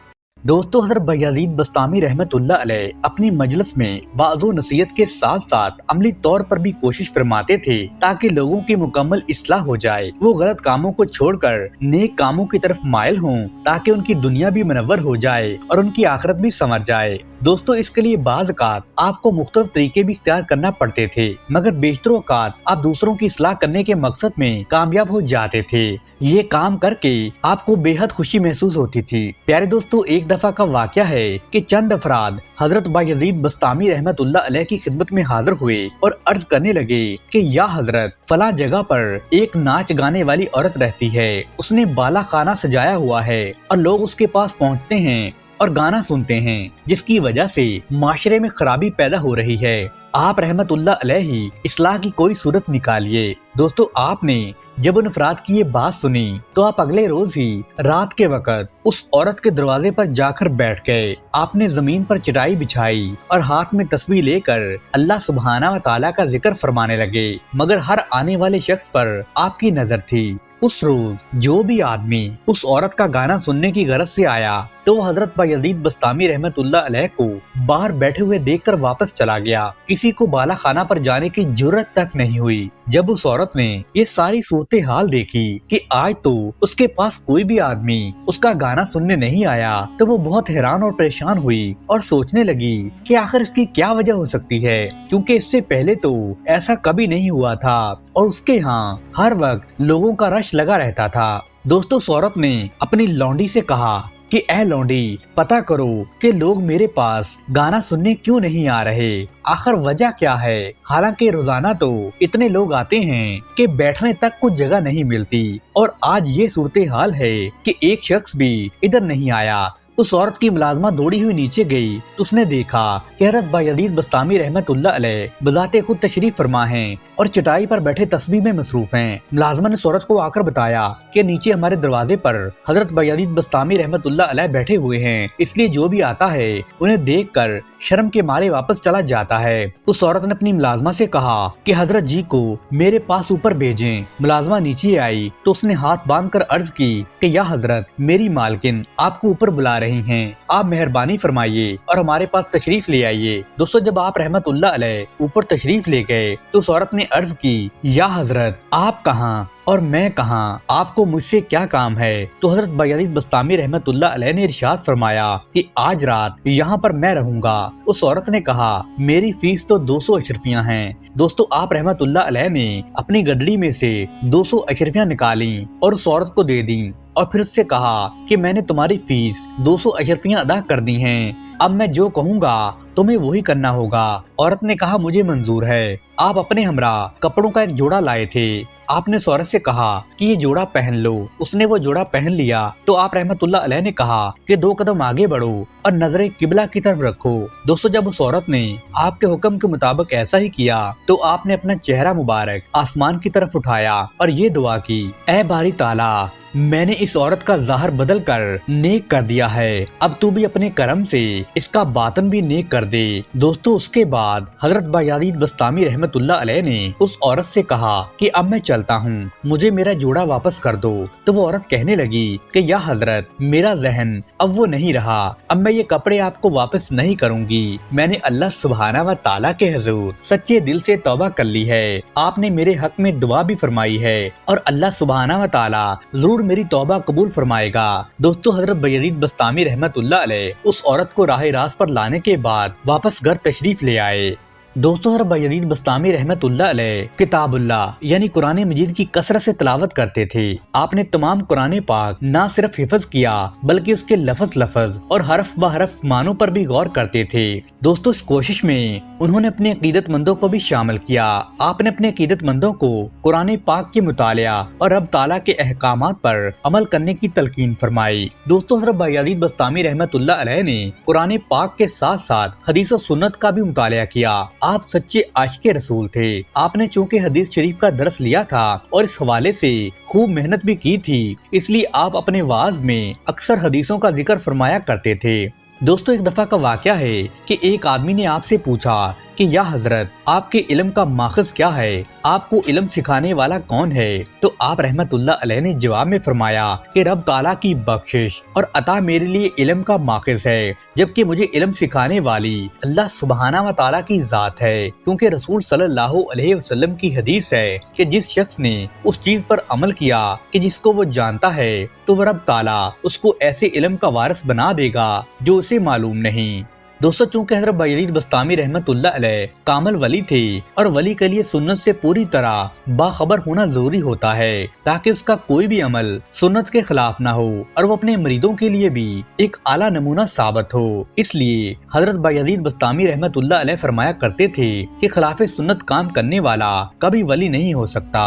دوستو حضرت بایزید بسطامی رحمت اللہ علیہ اپنی مجلس میں وعظ و نصیحت کے ساتھ ساتھ عملی طور پر بھی کوشش فرماتے تھے تاکہ لوگوں کی مکمل اصلاح ہو جائے، وہ غلط کاموں کو چھوڑ کر نیک کاموں کی طرف مائل ہوں تاکہ ان کی دنیا بھی منور ہو جائے اور ان کی آخرت بھی سنور جائے۔ دوستو اس کے لیے بعض اوقات آپ کو مختلف طریقے بھی اختیار کرنا پڑتے تھے، مگر بیشتر اوقات آپ دوسروں کی اصلاح کرنے کے مقصد میں کامیاب ہو جاتے تھے۔ یہ کام کر کے آپ کو بے حد خوشی محسوس ہوتی تھی۔ پیارے دوستو ایک دفعہ کا واقعہ ہے کہ چند افراد حضرت بایزید بسطامی رحمت اللہ علیہ کی خدمت میں حاضر ہوئے اور عرض کرنے لگے کہ یا حضرت فلاں جگہ پر ایک ناچ گانے والی عورت رہتی ہے، اس نے بالا خانہ سجایا ہوا ہے اور لوگ اس کے پاس پہنچتے ہیں اور گانا سنتے ہیں، جس کی وجہ سے معاشرے میں خرابی پیدا ہو رہی ہے۔ آپ رحمت اللہ علیہ ہی اصلاح کی کوئی صورت نکالیے۔ دوستو آپ نے جب ان افراد کی یہ بات سنی تو آپ اگلے روز ہی رات کے وقت اس عورت کے دروازے پر جا کر بیٹھ گئے۔ آپ نے زمین پر چٹائی بچھائی اور ہاتھ میں تسبیح لے کر اللہ سبحانہ و تعالیٰ کا ذکر فرمانے لگے، مگر ہر آنے والے شخص پر آپ کی نظر تھی۔ اس روز جو بھی آدمی اس عورت کا گانا سننے کی غرض سے آیا تو وہ حضرت بایزید بسطامی رحمت اللہ علیہ کو باہر بیٹھے ہوئے دیکھ کر واپس چلا گیا۔ کسی کو بالا خانہ پر جانے کی جرت تک نہیں ہوئی۔ جب اس عورت نے یہ ساری صورتحال دیکھی کہ آج تو اس کے پاس کوئی بھی آدمی اس کا گانا سننے نہیں آیا تو وہ بہت حیران اور پریشان ہوئی اور سوچنے لگی کہ آخر اس کی کیا وجہ ہو سکتی ہے، کیونکہ اس سے پہلے تو ایسا کبھی نہیں ہوا تھا اور اس کے ہاں ہر وقت لوگوں کا رش لگا رہتا تھا۔ دوستو اس عورت نے اپنی لونڈی سے کہا کہ اے لونڈی پتا کرو کہ لوگ میرے پاس گانا سننے کیوں نہیں آ رہے، آخر وجہ کیا ہے، حالانکہ روزانہ تو اتنے لوگ آتے ہیں کہ بیٹھنے تک کچھ جگہ نہیں ملتی اور آج یہ صورتحال ہے کہ ایک شخص بھی ادھر نہیں آیا۔ उस औरत की मुलाजमा दौड़ी हुई नीचे गई तो उसने देखा कि हज़रत बायजीद बस्तामी रहमतुल्लाह अलैह बजाते खुद तशरीफ फरमा हैं और चटाई पर बैठे तस्बीह में मसरूफ हैं। मुलाजमा ने उस औरत को आकर बताया कि नीचे हमारे दरवाजे पर हज़रत बायजीद बस्तामी रहमतुल्लाह अलैह बैठे हुए हैं, इसलिए जो भी आता है उन्हें देखकर शर्म के मारे वापस चला जाता है। उस औरत ने अपनी मुलाजमा से कहा कि हजरत जी को मेरे पास ऊपर भेजें। मुलाजमा नीचे आई तो उसने हाथ बांधकर अर्ज की कि या हजरत, मेरी मालकिन आपको ऊपर बुला रही हैं, आप मेहरबानी फरमाइए और हमारे पास तशरीफ ले आइए। दोस्तों, जब आप रहमतुल्लाह अलैह ऊपर तशरीफ ले गए तो उस औरत ने अर्ज की, या हजरत आप कहाँ और मैं कहाँ, आपको मुझसे क्या काम है? तो हजरत बायजीद बस्तामी रहमतुल्लाह अलैह ने इरशाद फरमाया कि आज रात यहाँ पर मैं रहूंगा। उस औरत ने कहा, मेरी फीस तो 200 अशरफियाँ हैं। दोस्तों, आप रहमतुल्लाह अलैह ने अपनी गडली में से 200 अशरफियाँ निकाली और उस औरत को दे दी और फिर उससे कहा कि मैंने तुम्हारी फीस 200 अशरफियाँ अदा कर दी हैं, अब मैं जो कहूँगा तुम्हें वही करना होगा। औरत ने कहा, मुझे मंजूर है। आप अपने हमरा कपड़ों का एक जोड़ा लाए थे, आपने उस औरत से कहा कि ये जोड़ा पहन लो। उसने वो जोड़ा पहन लिया तो आप रहमतुल्लाह अलैह ने कहा कि 2 कदम आगे बढ़ो और नजरें किबला की तरफ रखो। दोस्तों, जब उस औरत ने आपके हुक्म के मुताबिक ऐसा ही किया तो आपने अपना चेहरा मुबारक आसमान की तरफ उठाया और ये दुआ की, ऐ बारी ताला, मैंने इस औरत का ज़ाहिर बदल कर नेक कर दिया है, अब तू भी अपने करम से इसका बातन भी नेक कर दे। दोस्तों, उसके बाद हजरत बायजीद बस्तामी रहमतुल्लाह अलैह ने उस औरत से कहा कि अब मैं चलता हूँ, मुझे मेरा जोड़ा वापस कर दो। तो वो औरत कहने लगी कि या हजरत, मेरा जहन अब वो नहीं रहा, अब मैं ये कपड़े आपको वापस नहीं करूँगी। मैंने अल्लाह सुब्हाना व ताला के हुजूर सच्चे दिल से तौबा कर ली है, आपने मेरे हक में दुआ भी फरमाई है और अल्लाह सुब्हाना व ताला जरूर मेरी तौबा कबूल फरमाएगा। दोस्तों, हजरत बायजीद बस्तामी रहमतुल्लाह अलैह उस औरत को राह रास्त पर लाने के बाद वापस घर तशरीफ ले आए। दोस्तों, हजरत बायजीद बस्तामी रहमतुल्लाह अलैह किताबुल्लाह यानी कुरान मजीद की कसरत से तिलावत करते थे। आपने तमाम कुरान पाक न सिर्फ हिफ्ज किया बल्कि उसके लफ्ज लफ्ज और हरफ ब हरफ मानों पर भी गौर करते थे। दोस्तों, इस कोशिश में उन्होंने अपने अकीदतमंदों को भी शामिल किया। आपने अपने अकीदतमंदों को कुरान पाक के मुतालिया और रब ताला के अहकामात पर अमल करने की तलकीन फरमाई। दोस्तों, हजरत बायजीद बस्तामी रहमतुल्लाह अलैह ने कुरान पाक के साथ साथ हदीस और सुन्नत का भी मुतालिया किया। आप सच्चे आशिक़े रसूल थे। आपने चूँकि हदीस शरीफ का दर्स लिया था और इस हवाले से खूब मेहनत भी की थी, इसलिए आप अपने वाज में अक्सर हदीसों का जिक्र फरमाया करते थे। दोस्तों, एक दफा का वाकया है कि एक आदमी ने आपसे पूछा कि या हजरत, आपके इल्म का माखज क्या है, आपको इल्म सिखाने वाला कौन है? तो आप रहमतुल्लाह अलैह ने जवाब में फरमाया कि रब ताला की बख्शिश और अता मेरे लिए इल्म का माखज है, जबकि मुझे इल्म सिखाने वाली अल्लाह सुब्हाना व ताला की जात है, क्योंकि रसूल सल्लल्लाहु अलैहि वसल्लम की हदीस है कि जिस शख्स ने उस चीज पर अमल किया कि जिसको वो जानता है तो वह रब ताला उसको ऐसे इल्म का वारिस बना देगा जो उसे मालूम नहीं। दोस्तों, चूंकि हजरत बायजीद बस्तामी रहमतुल्लाह अलैह कामल वली थे और वली के लिए सुन्नत से पूरी तरह बाखबर होना जरूरी होता है ताकि उसका कोई भी अमल सुन्नत के खिलाफ ना हो और वो अपने मरीदों के लिए भी एक आला नमूना साबित हो। इसलिए हजरत बायजीद बस्तामी रहमतुल्लाह अलैह फरमाया करते थे कि खिलाफ सुन्नत काम करने वाला कभी वली नहीं हो सकता।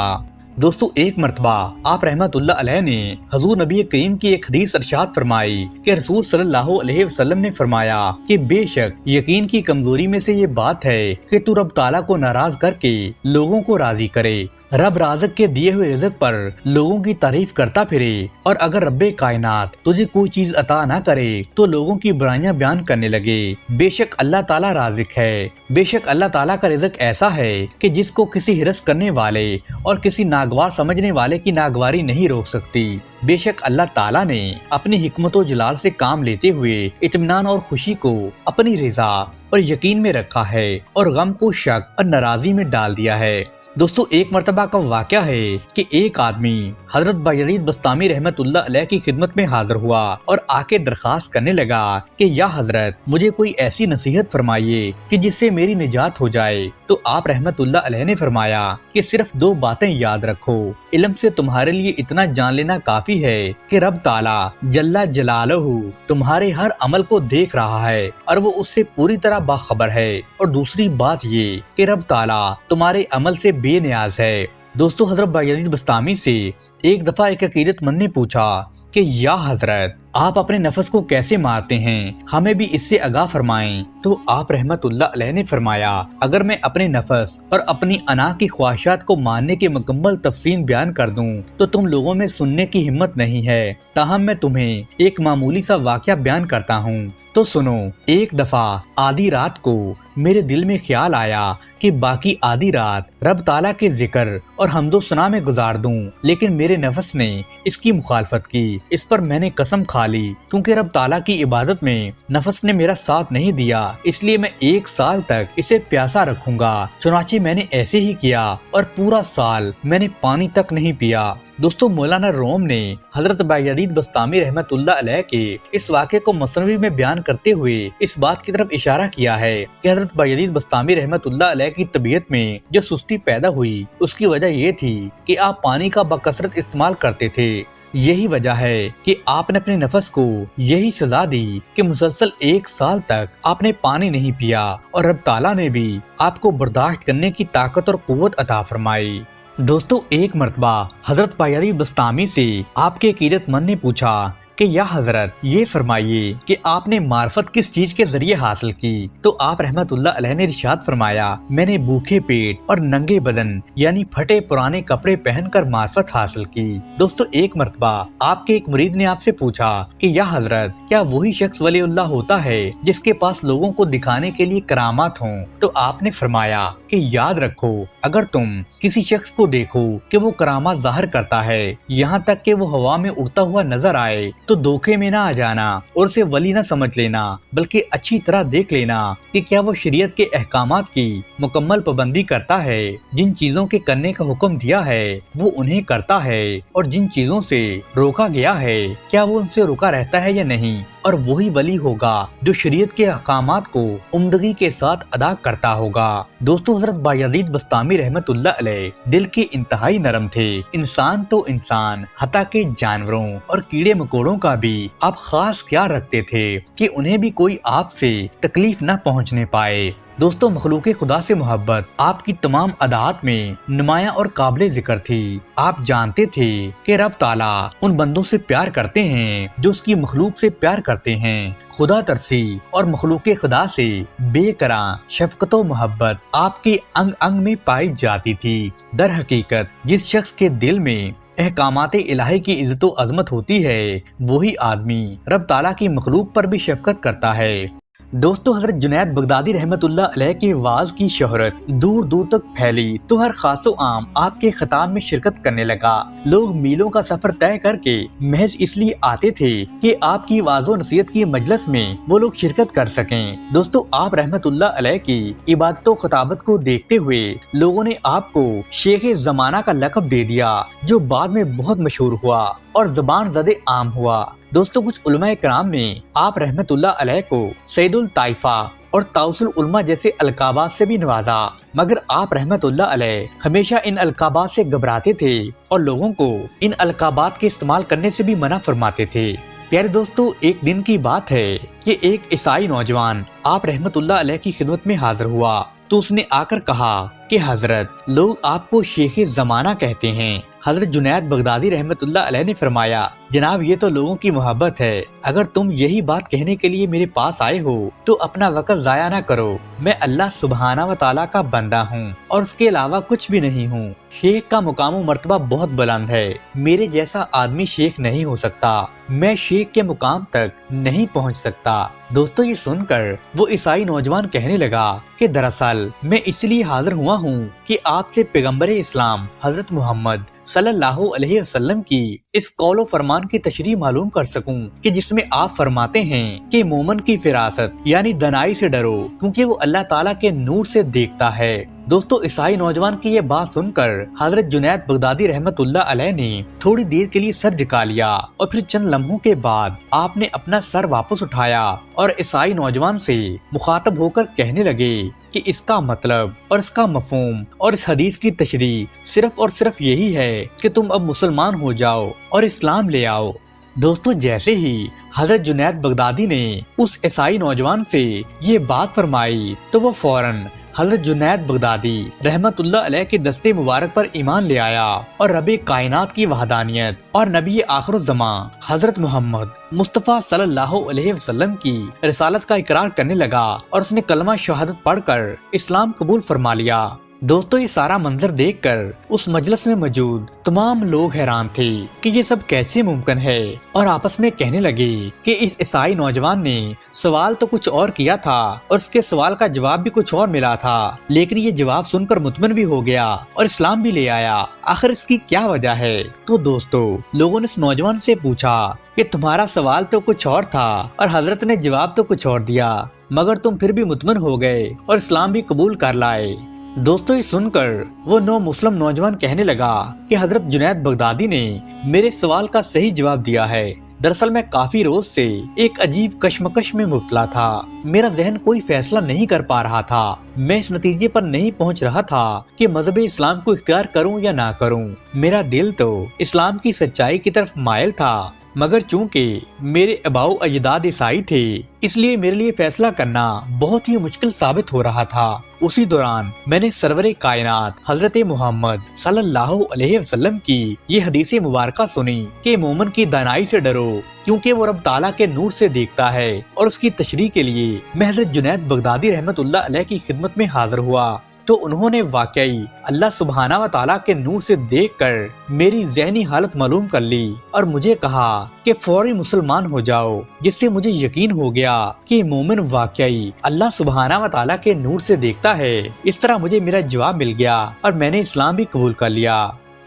दोस्तों, एक मर्तबा आप रहमतुल्लाह अलैह ने हजूर नबी करीम की एक हदीस इरशाद फरमाई कि रसूल सल्लल्लाहु अलैहि वसल्लम ने फरमाया कि बेशक यकीन की कमजोरी में से ये बात है कि तू रब ताला को नाराज करके लोगों को राजी करे। रब राज़िक के दिए हुए रिज़्क़ पर लोगों की तारीफ करता फिरे और अगर रब्बे कायनात तुझे कोई चीज अता ना करे तो लोगों की बुराइयां बयान करने लगे। बेशक अल्लाह ताला राज़िक है, बेशक अल्लाह ताला का रिज़्क़ ऐसा है कि जिसको किसी हिरस करने वाले और किसी नागवार समझने वाले की नागवारी नहीं रोक सकती। बेशक अल्लाह ताला ने अपनी हिकमत और जलाल से काम लेते हुए इत्मीनान और खुशी को अपनी रज़ा और यकीन में रखा है और गम को शक और नाराजी में डाल दिया है। दोस्तों, एक मर्तबा का वाक़या है कि एक आदमी हजरत बायजीद बस्तामी रहमतुल्लाह अलैह की खिदमत में हाजिर हुआ और आके दरखास्त करने लगा कि या हजरत, मुझे कोई ऐसी नसीहत फरमाइए कि जिससे मेरी निजात हो जाए। तो आप रहमतुल्लाह अलैह ने फरमाया कि सिर्फ 2 बातें याद रखो, इल्म से तुम्हारे लिए इतना जान लेना काफी है कि रब ताला जल्ला जलालहू तुम्हारे हर अमल को देख रहा है और वो उससे पूरी तरह बाखबर है, और दूसरी बात ये कि रब ताला तुम्हारे अमल से बेनियाज है। دوستو حضرت بایزید بسطامی سے ایک دفعہ ایک عقیدت مند نے پوچھا کہ یا حضرت آپ اپنے نفس کو کیسے مارتے ہیں، ہمیں بھی اس سے آگاہ فرمائیں۔ تو آپ رحمت اللہ علیہ نے فرمایا اگر میں اپنے نفس اور اپنی انا کی خواہشات کو ماننے کی مکمل تفصیل بیان کر دوں تو تم لوگوں میں سننے کی ہمت نہیں ہے، تاہم میں تمہیں ایک معمولی سا واقعہ بیان کرتا ہوں تو سنو۔ ایک دفعہ آدھی رات کو میرے دل میں خیال آیا کہ باقی آدھی رات رب تعالیٰ کے ذکر اور حمد و ثنا میں گزار دوں، لیکن میرے نفس نے اس کی مخالفت کی۔ اس پر میں نے قسم کھا لی کیونکہ رب تعالیٰ کی عبادت میں نفس نے میرا ساتھ نہیں دیا، اس لیے میں 1 سال تک اسے پیاسا رکھوں گا۔ چنانچہ میں نے ایسے ہی کیا اور پورا سال میں نے پانی تک نہیں پیا۔ دوستو مولانا روم نے حضرت بایزید بسطامی رحمت اللہ علیہ کے اس واقعے کو مثنوی میں بیان کرتے ہوئے اس بات کی طرف اشارہ کیا ہے کہ حضرت بایزید بسطامی رحمت اللہ علیہ کی طبیعت میں جو سستی پیدا ہوئی اس کی وجہ یہ تھی کہ آپ پانی کا بکثرت استعمال کرتے تھے۔ یہی وجہ ہے کہ آپ نے اپنے نفس کو یہی سزا دی کہ مسلسل 1 سال تک آپ نے پانی نہیں پیا، اور رب تعالیٰ نے بھی آپ کو برداشت کرنے کی طاقت اور قوت عطا فرمائی۔ دوستو ایک مرتبہ حضرت بایزید بسطامی سے آپ کے عقیدت مند نے پوچھا کہ یا حضرت یہ فرمائیے کہ آپ نے معرفت کس چیز کے ذریعے حاصل کی؟ تو آپ رحمت اللہ علیہ نے ارشاد فرمایا میں نے بھوکے پیٹ اور ننگے بدن یعنی پھٹے پرانے کپڑے پہن کر معرفت حاصل کی۔ دوستو ایک مرتبہ آپ کے ایک مرید نے آپ سے پوچھا کہ یا حضرت کیا وہی شخص ولی اللہ ہوتا ہے جس کے پاس لوگوں کو دکھانے کے لیے کرامات ہوں؟ تو آپ نے فرمایا کہ یاد رکھو اگر تم کسی شخص کو دیکھو کہ وہ کرامات ظاہر کرتا ہے یہاں تک کہ وہ ہوا میں اڑتا ہوا نظر آئے تو دھوکے میں نہ آ جانا اور اسے ولی نہ سمجھ لینا، بلکہ اچھی طرح دیکھ لینا کہ کیا وہ شریعت کے احکامات کی مکمل پابندی کرتا ہے، جن چیزوں کے کرنے کا حکم دیا ہے وہ انہیں کرتا ہے، اور جن چیزوں سے روکا گیا ہے کیا وہ ان سے روکا رہتا ہے یا نہیں، اور وہی ولی ہوگا جو شریعت کے احکامات کو عمدگی کے ساتھ ادا کرتا ہوگا۔ دوستو حضرت بایزید بسطامی رحمت اللہ علیہ دل کے انتہائی نرم تھے، انسان تو انسان حتیٰ کہ جانوروں اور کیڑے مکوڑوں کا بھی آپ خاص خیال رکھتے تھے کہ انہیں بھی کوئی آپ سے تکلیف نہ پہنچنے پائے۔ دوستو مخلوق خدا سے محبت آپ کی تمام عادات میں نمایاں اور قابل ذکر تھی۔ آپ جانتے تھے کہ رب تعالیٰ ان بندوں سے پیار کرتے ہیں جو اس کی مخلوق سے پیار کرتے ہیں۔ خدا ترسی اور مخلوق خدا سے بے کران شفقت و محبت آپ کے انگ انگ میں پائی جاتی تھی۔ در حقیقت جس شخص کے دل میں احکامات الہی کی عزت و عظمت ہوتی ہے وہی آدمی رب تعالیٰ کی مخلوق پر بھی شفقت کرتا ہے۔ دوستو حضرت جنید بغدادی رحمت اللہ علیہ کے وعظ کی شہرت دور دور تک پھیلی تو ہر خاص و عام آپ کے خطاب میں شرکت کرنے لگا۔ لوگ میلوں کا سفر طے کر کے محض اس لیے آتے تھے کہ آپ کی وعظ و نصیحت کی مجلس میں وہ لوگ شرکت کر سکیں۔ دوستو آپ رحمت اللہ علیہ کی عبادت و خطابت کو دیکھتے ہوئے لوگوں نے آپ کو شیخ زمانہ کا لقب دے دیا جو بعد میں بہت مشہور ہوا اور زبان زدے عام ہوا۔ دوستو کچھ علماء کرام نے آپ رحمت اللہ علیہ کو سید الطائفہ اور طاؤس العلماء جیسے القابات سے بھی نوازا، مگر آپ رحمت اللہ علیہ ہمیشہ ان القابات سے گھبراتے تھے اور لوگوں کو ان القابات کے استعمال کرنے سے بھی منع فرماتے تھے۔ پیارے دوستو ایک دن کی بات ہے کہ ایک عیسائی نوجوان آپ رحمت اللہ علیہ کی خدمت میں حاضر ہوا تو اس نے آ کر کہا کہ حضرت لوگ آپ کو شیخ زمانہ کہتے ہیں۔ حضرت جنید بغدادی رحمت اللہ علیہ نے فرمایا جناب یہ تو لوگوں کی محبت ہے، اگر تم یہی بات کہنے کے لیے میرے پاس آئے ہو تو اپنا وقت ضائع نہ کرو، میں اللہ سبحانہ و تعالیٰ کا بندہ ہوں اور اس کے علاوہ کچھ بھی نہیں ہوں۔ شیخ کا مقام و مرتبہ بہت بلند ہے، میرے جیسا آدمی شیخ نہیں ہو سکتا، میں شیخ کے مقام تک نہیں پہنچ سکتا۔ دوستو یہ سن کر وہ عیسائی نوجوان کہنے لگا کہ دراصل میں اس لیے حاضر ہوا ہوں کہ آپ سے پیغمبر اسلام حضرت محمد صلی اللہ علیہ وسلم کی اس قول و فرمان کی تشریح معلوم کر سکوں کہ جس میں آپ فرماتے ہیں کہ مومن کی فراست یعنی دنائی سے ڈرو کیونکہ وہ اللہ تعالیٰ کے نور سے دیکھتا ہے۔ دوستو عیسائی نوجوان کی یہ بات سن کر حضرت جنید بغدادی رحمت اللہ علیہ نے تھوڑی دیر کے لیے سر جھکا لیا اور پھر چند لمحوں کے بعد آپ نے اپنا سر واپس اٹھایا اور عیسائی نوجوان سے مخاطب ہو کر کہنے لگے کہ اس کا مطلب اور اس کا مفہوم اور اس حدیث کی تشریح صرف اور صرف یہی ہے کہ تم اب مسلمان ہو جاؤ اور اسلام لے آؤ۔ दोस्तों जैसे ही हजरत जुनैद बगदादी ने उस ईसाई नौजवान से ये बात फरमाई तो वो फौरन हजरत जुनैद बगदादी रहमतुल्लाह अलैह के दस्ते मुबारक पर ईमान ले आया और रबे कायनात की वहदानियत और नबी आखिरुज़्ज़मा हजरत मोहम्मद मुस्तफ़ा सल्लल्लाहु अलैहि वसल्लम की रिसालत का इकरार करने लगा और उसने कलमा शहादत पढ़कर इस्लाम कबूल फरमा लिया। दोस्तों ये सारा मंजर देखकर उस मजलिस में मौजूद तमाम लोग हैरान थे कि ये सब कैसे मुमकिन है और आपस में कहने लगे कि इस ईसाई नौजवान ने सवाल तो कुछ और किया था और उसके सवाल का जवाब भी कुछ और मिला था, लेकिन ये जवाब सुनकर मुतमिन भी हो गया और इस्लाम भी ले आया। आखिर इसकी क्या वजह है? तो दोस्तों लोगों ने इस नौजवान से पूछा कि तुम्हारा सवाल तो कुछ और था और हजरत ने जवाब तो कुछ और दिया, मगर तुम फिर भी मुतमिन हो गए और इस्लाम भी कबूल कर लाए। दोस्तों ये सुनकर वो मुस्लिम नौजवान कहने लगा कि हजरत जुनैद बगदादी ने मेरे सवाल का सही जवाब दिया है। दरअसल मैं काफी रोज से एक अजीब कश्मकश में मुब्तला था। मेरा जहन कोई फैसला नहीं कर पा रहा था। मैं इस नतीजे पर नहीं पहुंच रहा था कि मजहब इस्लाम को इख्तियार करूं या ना करूं। मेरा दिल तो इस्लाम की सच्चाई की तरफ मायल था, मगर चूंकि मेरे अबाऊ अजदाद ईसाई थे इसलिए मेरे लिए फैसला करना बहुत ही मुश्किल साबित हो रहा था। उसी दौरान मैंने सरवरे कायनात हजरत मोहम्मद सल्लल्लाहु अलैहि वसल्लम की ये हदीस मुबारका सुनी कि मोमिन की दानाई से डरो क्योंकि वो रब ताला के नूर से देखता है। और उसकी तशरीह के लिए मैं हजरत जुनैद बगदादी रहमतुल्लाह अलैह की खिदमत में हाजिर हुआ तो उन्होंने वाकई अल्लाह सुब्हाना व ताला के नूर से देखकर मेरी ज़हनी हालत मालूम कर ली और मुझे कहा कि फौरी मुसलमान हो जाओ, जिससे मुझे यकीन हो गया कि मोमिन वाकई अल्लाह सुब्हाना व ताला के नूर से देखता है। इस तरह मुझे मेरा जवाब मिल गया और मैंने इस्लाम भी कबूल कर लिया।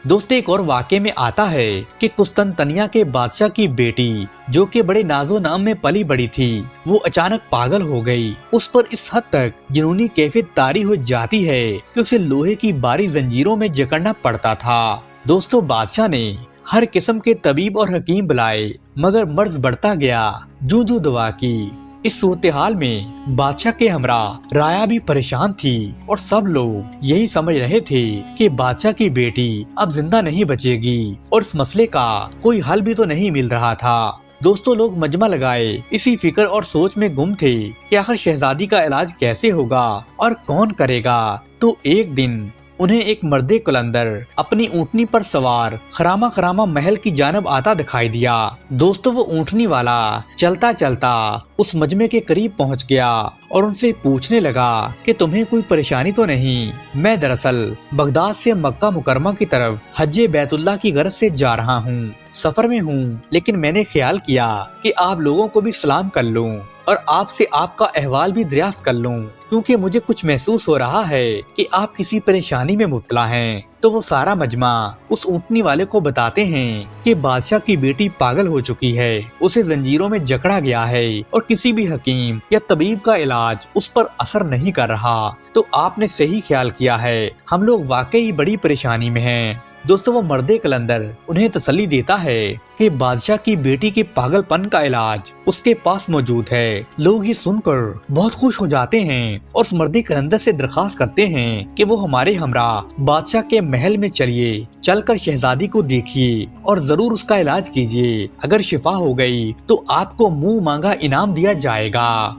दोस्तों एक और वाक़े में आता है कि कुस्तनतनिया के बादशाह की बेटी जो कि बड़े नाजो नाम में पली बड़ी थी, वो अचानक पागल हो गई। उस पर इस हद तक जुनूनी कैफियत तारी हो जाती है कि उसे लोहे की बारी जंजीरों में जकड़ना पड़ता था। दोस्तों बादशाह ने हर किस्म के तबीब और हकीम बुलाए, मगर मर्ज बढ़ता गया। जूं दवा की इस सूरत हाल में बादशाह के हमरा राया भी परेशान थी और सब लोग यही समझ रहे थे कि बादशाह की बेटी अब जिंदा नहीं बचेगी और इस मसले का कोई हल भी तो नहीं मिल रहा था। दोस्तों लोग मजमा लगाए इसी फिक्र और सोच में गुम थे कि आखिर शहजादी का इलाज कैसे होगा और कौन करेगा। तो एक दिन उन्हें एक मर्दे कलंदर अपनी ऊँटनी पर सवार खरामा खरामा महल की जानब आता दिखाई दिया। दोस्तों वो ऊँटनी वाला चलता चलता उस मजमे के करीब पहुंच गया और उनसे पूछने लगा कि तुम्हें कोई परेशानी तो नहीं? मैं दरअसल बगदाद से मक्का मुकरमा की तरफ हज्जे बैतुल्लाह की गरज से जा रहा हूँ। सफर में हूँ, लेकिन मैंने ख्याल किया कि आप लोगों को भी सलाम कर लूँ और आपसे आपका अहवाल भी दरियाफ्त कर लूं, क्योंकि मुझे कुछ महसूस हो रहा है कि आप किसी परेशानी में मुब्तला हैं। तो वो सारा मजमा उस ऊँटनी वाले को बताते हैं कि बादशाह की बेटी पागल हो चुकी है, उसे जंजीरों में जकड़ा गया है और किसी भी हकीम या तबीब का इलाज उस पर असर नहीं कर रहा। तो आपने सही ख्याल किया है, हम लोग वाकई बड़ी परेशानी में हैं। दोस्तों वो मर्दे कलंदर उन्हें तसल्ली देता है कि बादशाह की बेटी के पागलपन का इलाज उसके पास मौजूद है। लोग ये सुनकर बहुत खुश हो जाते हैं और उस मर्दे कलंदर से दरख्वास्त करते हैं कि वो हमारे हमरा बादशाह के महल में चलिए, चलकर शहजादी को देखिए और जरूर उसका इलाज कीजिए। अगर शिफा हो गई तो आपको मुंह मांगा इनाम दिया जाएगा।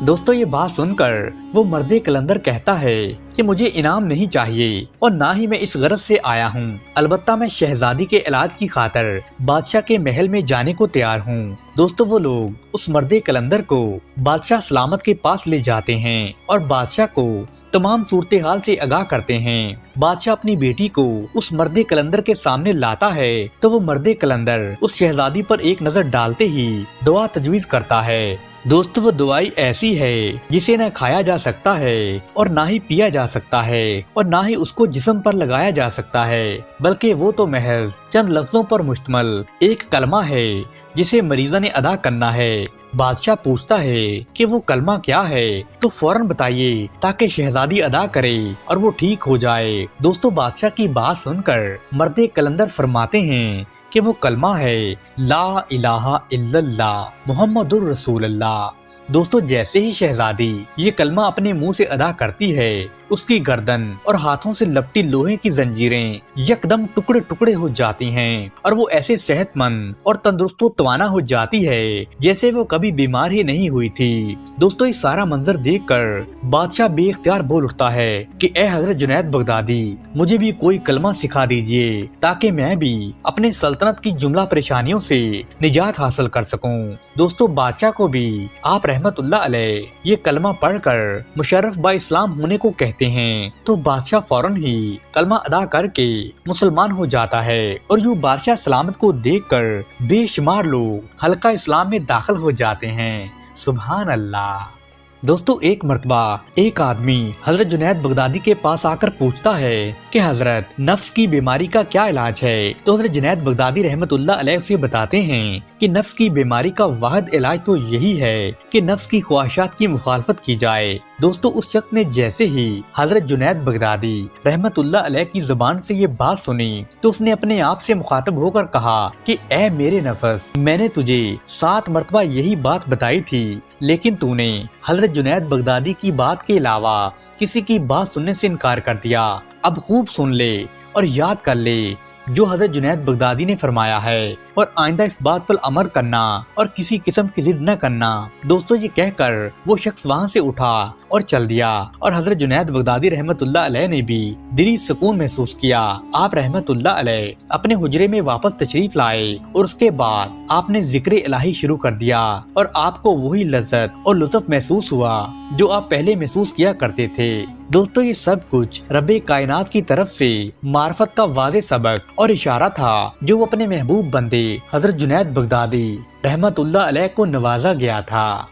दोस्तों ये बात सुनकर वो मर्दे कलंदर कहता है कि मुझे इनाम नहीं चाहिए और ना ही मैं इस गरज से आया हूँ। अलबत्ता मैं शहजादी के इलाज की खातिर बादशाह के महल में जाने को तैयार हूँ। दोस्तों वो लोग उस मर्दे कलंदर को बादशाह सलामत के पास ले जाते हैं और बादशाह को तमाम सूरत हाल से आगाह करते हैं। बादशाह अपनी बेटी को उस मर्दे कलंदर के सामने लाता है तो वो मर्दे कलंदर उस शहजादी पर एक नजर डालते ही दुआ तजवीज करता है। दोस्तों वो दवाई ऐसी है जिसे न खाया जा सकता है और ना ही पिया जा सकता है और ना ही उसको जिस्म पर लगाया जा सकता है, बल्कि वो तो महज चंद लफ्जों पर मुश्तमल एक कलमा है जिसे मरीजा ने अदा करना है। बादशाह पूछता है कि वो कलमा क्या है, तो फौरन बताइए ताकि शहजादी अदा करे और वो ठीक हो जाए। दोस्तों बादशाह की बात सुनकर मर्दे कलंदर फरमाते हैं कि वो कलमा है ला इलाहा इल्लल्लाह मुहम्मदुर रसूलुल्लाह। दोस्तों जैसे ही शहजादी ये कलमा अपने मुंह से अदा करती है, اس کی گردن اور ہاتھوں سے لپٹی لوہے کی زنجیریں یکدم ٹکڑے ٹکڑے ہو جاتی ہیں اور وہ ایسے صحت مند اور تندرست و توانا ہو جاتی ہے جیسے وہ کبھی بیمار ہی نہیں ہوئی تھی۔ دوستو یہ سارا منظر دیکھ کر بادشاہ بے اختیار بول اٹھتا ہے کہ اے حضرت جنید بغدادی، مجھے بھی کوئی کلمہ سکھا دیجئے تاکہ میں بھی اپنے سلطنت کی جملہ پریشانیوں سے نجات حاصل کر سکوں۔ دوستو بادشاہ کو بھی آپ رحمت اللہ علیہ یہ کلمہ پڑھ کر مشرف با اسلام ہونے کو کہتے ہیں تو بادشاہ فوراً ہی کلمہ ادا کر کے مسلمان ہو جاتا ہے اور یوں بادشاہ سلامت کو دیکھ کر بے شمار لوگ حلقہ اسلام میں داخل ہو جاتے ہیں۔ سبحان اللہ۔ دوستو ایک مرتبہ ایک آدمی حضرت جنید بغدادی کے پاس آ کر پوچھتا ہے کہ حضرت نفس کی بیماری کا کیا علاج ہے؟ تو حضرت جنید بغدادی رحمت اللہ علیہ اسے بتاتے ہیں کہ نفس کی بیماری کا واحد علاج تو یہی ہے کہ نفس کی خواہشات کی مخالفت کی جائے۔ دوستو اس شخص نے جیسے ہی حضرت جنید بغدادی رحمت اللہ علیہ کی زبان سے یہ بات سنی تو اس نے اپنے آپ سے مخاطب ہو کر کہا کہ اے میرے نفس، میں نے تجھے 7 مرتبہ یہی بات بتائی تھی، لیکن تو نے حضرت جنید بغدادی کی بات کے علاوہ کسی کی بات سننے سے انکار کر دیا۔ اب خوب سن لے اور یاد کر لے جو حضرت جنید بغدادی نے فرمایا ہے اور آئندہ اس بات پر عمل کرنا اور کسی قسم کی ضد نہ کرنا۔ دوستو یہ کہہ کر وہ شخص وہاں سے اٹھا اور چل دیا اور حضرت جنید بغدادی رحمت اللہ علیہ نے بھی دلی سکون محسوس کیا۔ آپ رحمت اللہ علیہ اپنے حجرے میں واپس تشریف لائے اور اس کے بعد آپ نے ذکر الہی شروع کر دیا اور آپ کو وہی لذت اور لطف محسوس ہوا جو آپ پہلے محسوس کیا کرتے تھے۔ دوستو یہ سب کچھ رب کائنات کی طرف سے معرفت کا واضح سبق اور اشارہ تھا جو وہ اپنے محبوب بندے حضرت جنید بغدادی رحمت اللہ علیہ کو نوازا گیا تھا۔